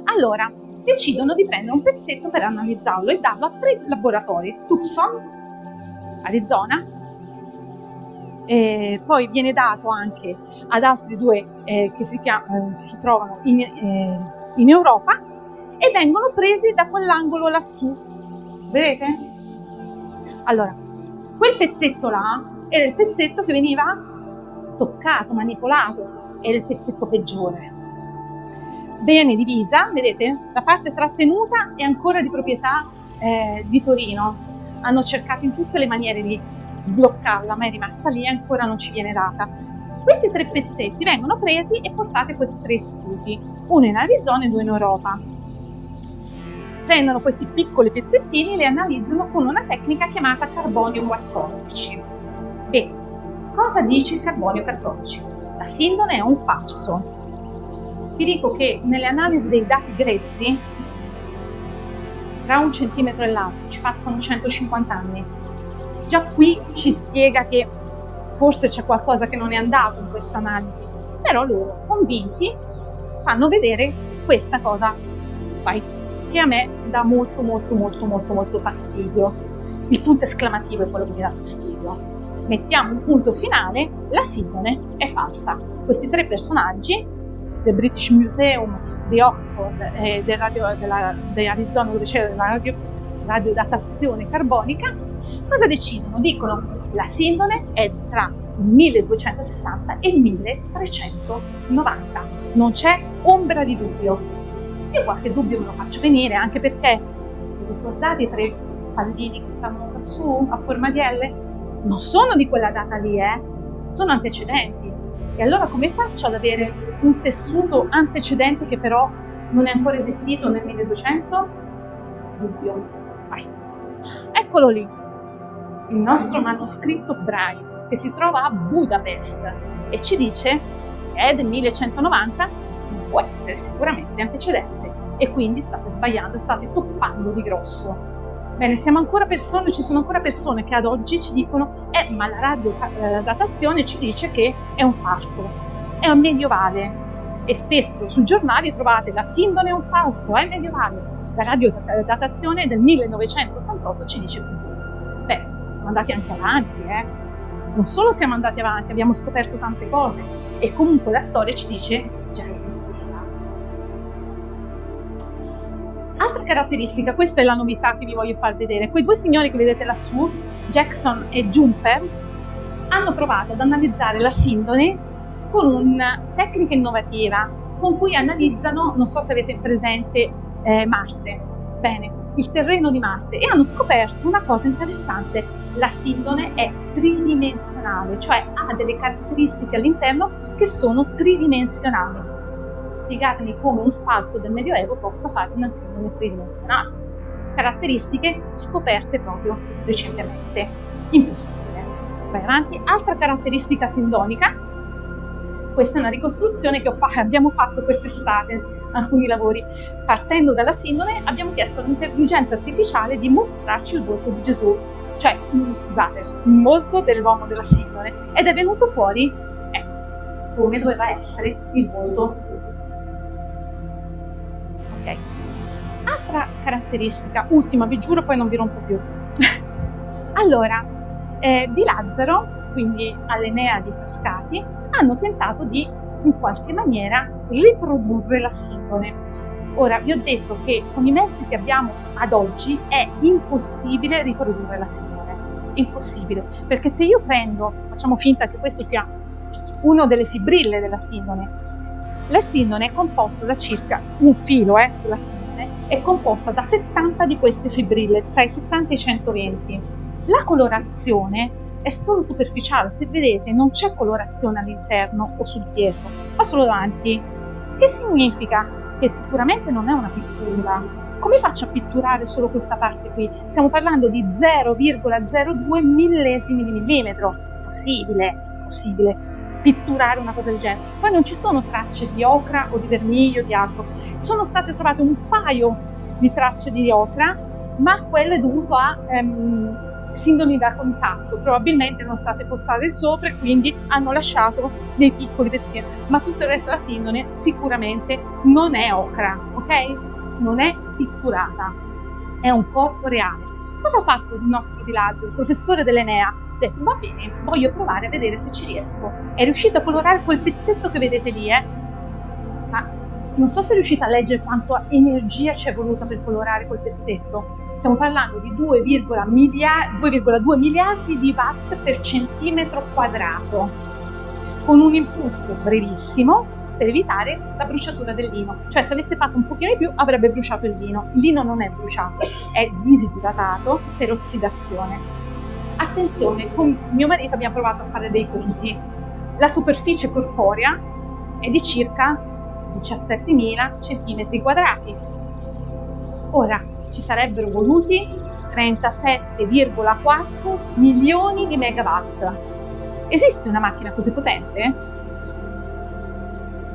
Allora, decidono di prendere un pezzetto per analizzarlo e darlo a 3 laboratori: Tucson, Arizona, e poi viene dato anche ad altri 2 che si trovano in Europa, e vengono presi da quell'angolo lassù. Vedete? Allora, quel pezzetto là era il pezzetto che veniva toccato, manipolato, era il pezzetto peggiore. Viene divisa, vedete? La parte trattenuta è ancora di proprietà di Torino. Hanno cercato in tutte le maniere di sbloccarla, ma è rimasta lì e ancora non ci viene data. Questi 3 pezzetti vengono presi e portati a questi 3 istituti, uno in Arizona e 2 in Europa. Prendono questi piccoli pezzettini e li analizzano con una tecnica chiamata carbonio 14. Bene, cosa dice il carbonio 14? La sindone è un falso. Vi dico che nelle analisi dei dati grezzi, tra un centimetro e l'altro ci passano 150 anni. Già qui ci spiega che forse c'è qualcosa che non è andato in questa analisi, però loro, convinti, fanno vedere questa cosa, che a me dà molto fastidio. Il punto esclamativo è quello che mi dà fastidio. Mettiamo un punto finale, la sindone è falsa. Questi 3 personaggi del British Museum di Oxford e di Arizona, dove c'è la radiodatazione carbonica, cosa decidono? Dicono: la sindone è tra il 1260 e il 1390. Non c'è ombra di dubbio. Io qualche dubbio me lo faccio venire, anche perché, vi ricordate i 3 pallini che stavano lassù a forma di L? Non sono di quella data lì, sono antecedenti. E allora come faccio ad avere un tessuto antecedente che però non è ancora esistito nel 1200? Dubbio. Vai. Eccolo lì, il nostro manoscritto Braille. che si trova a Budapest e ci dice se è del 1190 non può essere sicuramente antecedente e quindi state sbagliando, state toppando di grosso. Bene, ci sono ancora persone che ad oggi ci dicono ma la radiodatazione ci dice che è un falso, è un medievale e spesso sui giornali trovate la Sindone è un falso, è medievale. La radiodatazione del 1988 ci dice così. Beh, siamo andati anche avanti, Non solo siamo andati avanti, abbiamo scoperto tante cose e comunque la storia ci dice già esisteva. Altra caratteristica, questa è la novità che vi voglio far vedere. Quei due signori che vedete lassù, Jackson e Jumper, hanno provato ad analizzare la Sindone con una tecnica innovativa con cui analizzano, non so se avete presente, Marte, bene, il terreno di Marte, e hanno scoperto una cosa interessante: la Sindone è tridimensionale, cioè ha delle caratteristiche all'interno che sono tridimensionali. Spiegatemi come un falso del Medioevo possa fare una Sindone tridimensionale. Caratteristiche scoperte proprio recentemente. Impossibile. Vai avanti. Altra caratteristica sindonica. Questa è una ricostruzione che abbiamo fatto quest'estate, alcuni lavori. Partendo dalla Sindone abbiamo chiesto all'intelligenza artificiale di mostrarci il volto di Gesù, cioè, scusate, il volto dell'uomo della Sindone, ed è venuto fuori come doveva essere il volto. Ok. Altra caratteristica, ultima, vi giuro, poi non vi rompo più. Allora, di Lazzaro, quindi all'Enea di Frascati, hanno tentato di, in qualche maniera, riprodurre la Sindone. Ora, vi ho detto che con i mezzi che abbiamo ad oggi è impossibile riprodurre la Sindone. Impossibile, perché se io facciamo finta che questo sia una delle fibrille della Sindone, la Sindone è composta da circa un filo, della Sindone è composta da 70 di queste fibrille, tra i 70 e i 120. La colorazione è solo superficiale, se vedete non c'è colorazione all'interno o sul dietro, ma solo davanti. Che significa? Che sicuramente non è una pittura. Come faccio a pitturare solo questa parte qui? Stiamo parlando di 0,02 millesimi di millimetro. Possibile pitturare una cosa del genere. Poi non ci sono tracce di ocra o di vermiglio o di altro. Sono state trovate un paio di tracce di ocra, ma quello è dovuto a sindoni da contatto, probabilmente erano state posate sopra e quindi hanno lasciato dei piccoli pezzettini, ma tutto il resto della sindone sicuramente non è ocra, ok? Non è pitturata, è un corpo reale. Cosa ha fatto il nostro Di Lazzaro, il professore dell'Enea? Ha detto, va bene, voglio provare a vedere se ci riesco. È riuscito a colorare quel pezzetto che vedete lì, ma non so se è riuscita a leggere quanta energia ci è voluta per colorare quel pezzetto. Stiamo parlando di 2,2 miliardi di watt per centimetro quadrato, con un impulso brevissimo per evitare la bruciatura del lino. Cioè, se avesse fatto un pochino di più avrebbe bruciato il lino. Il lino non è bruciato, è disidratato per ossidazione. Attenzione, con mio marito abbiamo provato a fare dei conti. La superficie corporea è di circa 17.000 centimetri quadrati. Ora, ci sarebbero voluti 37,4 milioni di megawatt. Esiste una macchina così potente?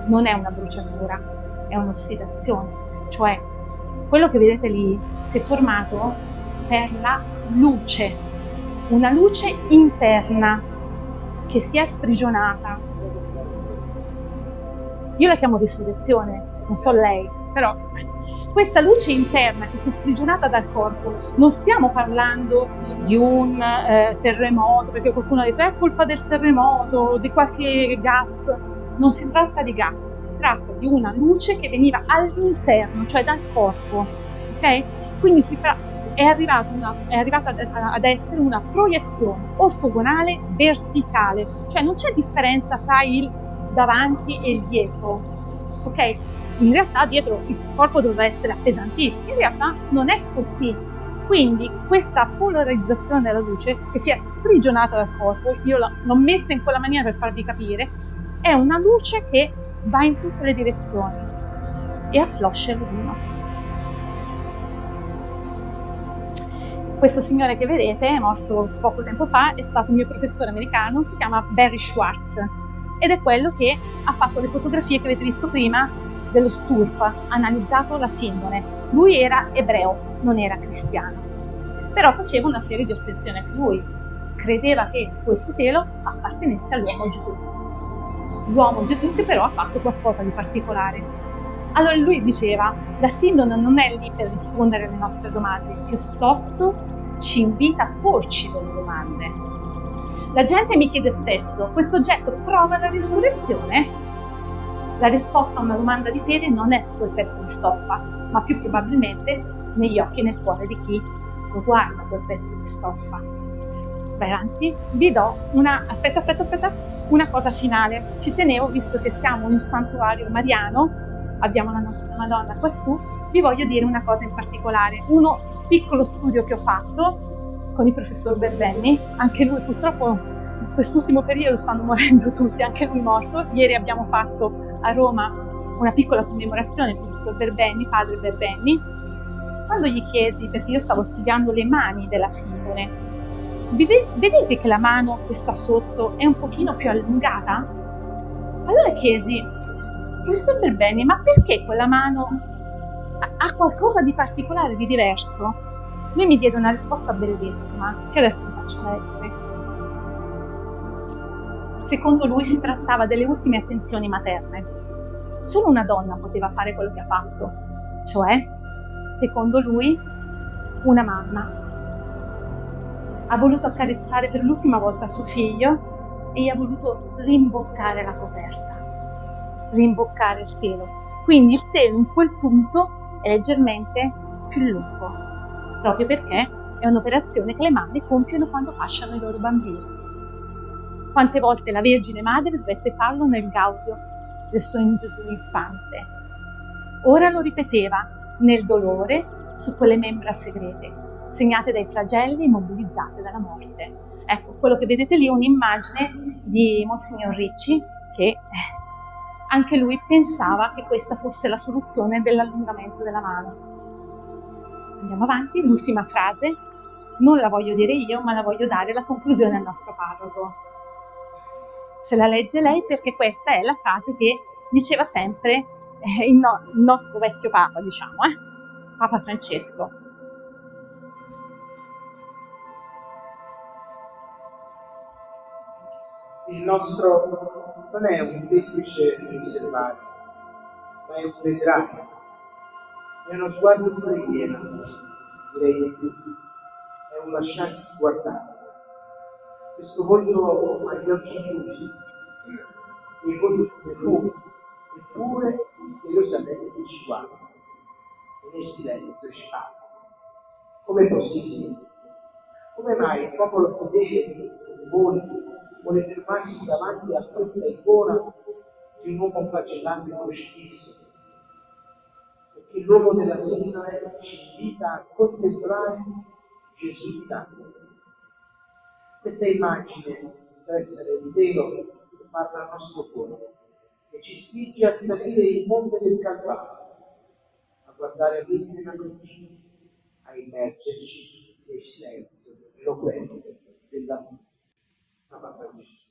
Non è una bruciatura, è un'ossidazione. Cioè, quello che vedete lì si è formato per la luce, una luce interna che si è sprigionata. Io la chiamo risurrezione, non so lei, però questa luce interna che si è sprigionata dal corpo, non stiamo parlando di un terremoto, perché qualcuno ha detto è colpa del terremoto, di qualche gas. Non si tratta di gas, si tratta di una luce che veniva all'interno, cioè dal corpo, ok? Quindi è arrivata ad essere una proiezione ortogonale verticale, cioè non c'è differenza fra il davanti e il dietro, ok? In realtà dietro il corpo doveva essere appesantito, in realtà non è così. Quindi questa polarizzazione della luce che si è sprigionata dal corpo, io l'ho messa in quella maniera per farvi capire, è una luce che va in tutte le direzioni e affloscia il lino. Questo signore che vedete, è morto poco tempo fa, è stato un mio professore americano, si chiama Barry Schwartz, ed è quello che ha fatto le fotografie che avete visto prima dello Sturp, ha analizzato la sindone. Lui era ebreo, non era cristiano, però faceva una serie di ossessioni anche lui. Credeva che questo telo appartenesse all'uomo Gesù. L'uomo Gesù che però ha fatto qualcosa di particolare. Allora lui diceva, la sindone non è lì per rispondere alle nostre domande, piuttosto ci invita a porci delle domande. La gente mi chiede spesso, questo oggetto prova la risurrezione? La risposta a una domanda di fede non è su quel pezzo di stoffa, ma più probabilmente negli occhi e nel cuore di chi lo guarda quel pezzo di stoffa. Vai avanti, vi do una... una cosa finale. Ci tenevo, visto che stiamo in un santuario mariano, abbiamo la nostra Madonna quassù, vi voglio dire una cosa in particolare. Uno piccolo studio che ho fatto con il professor Berbenni, anche lui purtroppo in quest'ultimo periodo stanno morendo tutti, anche lui morto. Ieri abbiamo fatto a Roma una piccola commemorazione del professor Berbenni, padre Berbenni. Quando gli chiesi, perché io stavo studiando le mani della sindone, vedete che la mano che sta sotto è un pochino più allungata? Allora chiesi, professor Berbenni, ma perché quella mano ha qualcosa di particolare, di diverso? Lui mi diede una risposta bellissima, che adesso vi faccio leggere. Secondo lui si trattava delle ultime attenzioni materne. Solo una donna poteva fare quello che ha fatto, cioè, secondo lui, una mamma. Ha voluto accarezzare per l'ultima volta suo figlio e gli ha voluto rimboccare la coperta, rimboccare il telo. Quindi il telo in quel punto è leggermente più lungo, proprio perché è un'operazione che le mamme compiono quando fasciano i loro bambini. Quante volte la Vergine Madre dovette farlo nel gaudio del suo Gesù infante. Ora lo ripeteva nel dolore su quelle membra segrete, segnate dai flagelli, immobilizzate dalla morte. Ecco, quello che vedete lì è un'immagine di Monsignor Ricci, che anche lui pensava che questa fosse la soluzione dell'allungamento della mano. Andiamo avanti, l'ultima frase, non la voglio dire io, ma la voglio dare la conclusione al nostro parroco. Se la legge lei, perché questa è la frase che diceva sempre il nostro vecchio Papa, diciamo, Papa Francesco. Il nostro non è un semplice osservare, ma è un veterano, è uno sguardo di preghiera, direi di più, è un lasciarsi guardare. Questo volto ha gli occhi chiusi, i volti profondi, eppure misteriosamente ci guarda, e nel silenzio ci parla. Com'è possibile? Come mai il popolo fedele, come voi, vuole fermarsi davanti a questa icona di un uomo flagellante crocifisso? Perché l'uomo della sindone ci invita a contemplare Gesù di Nazareth. Questa immagine deve essere il velo che parla al nostro cuore, che ci spinge a salire il monte del Calvario, a guardare bene la croce, a immergerci nel silenzio eloquente dell'amore. Papa Francesco.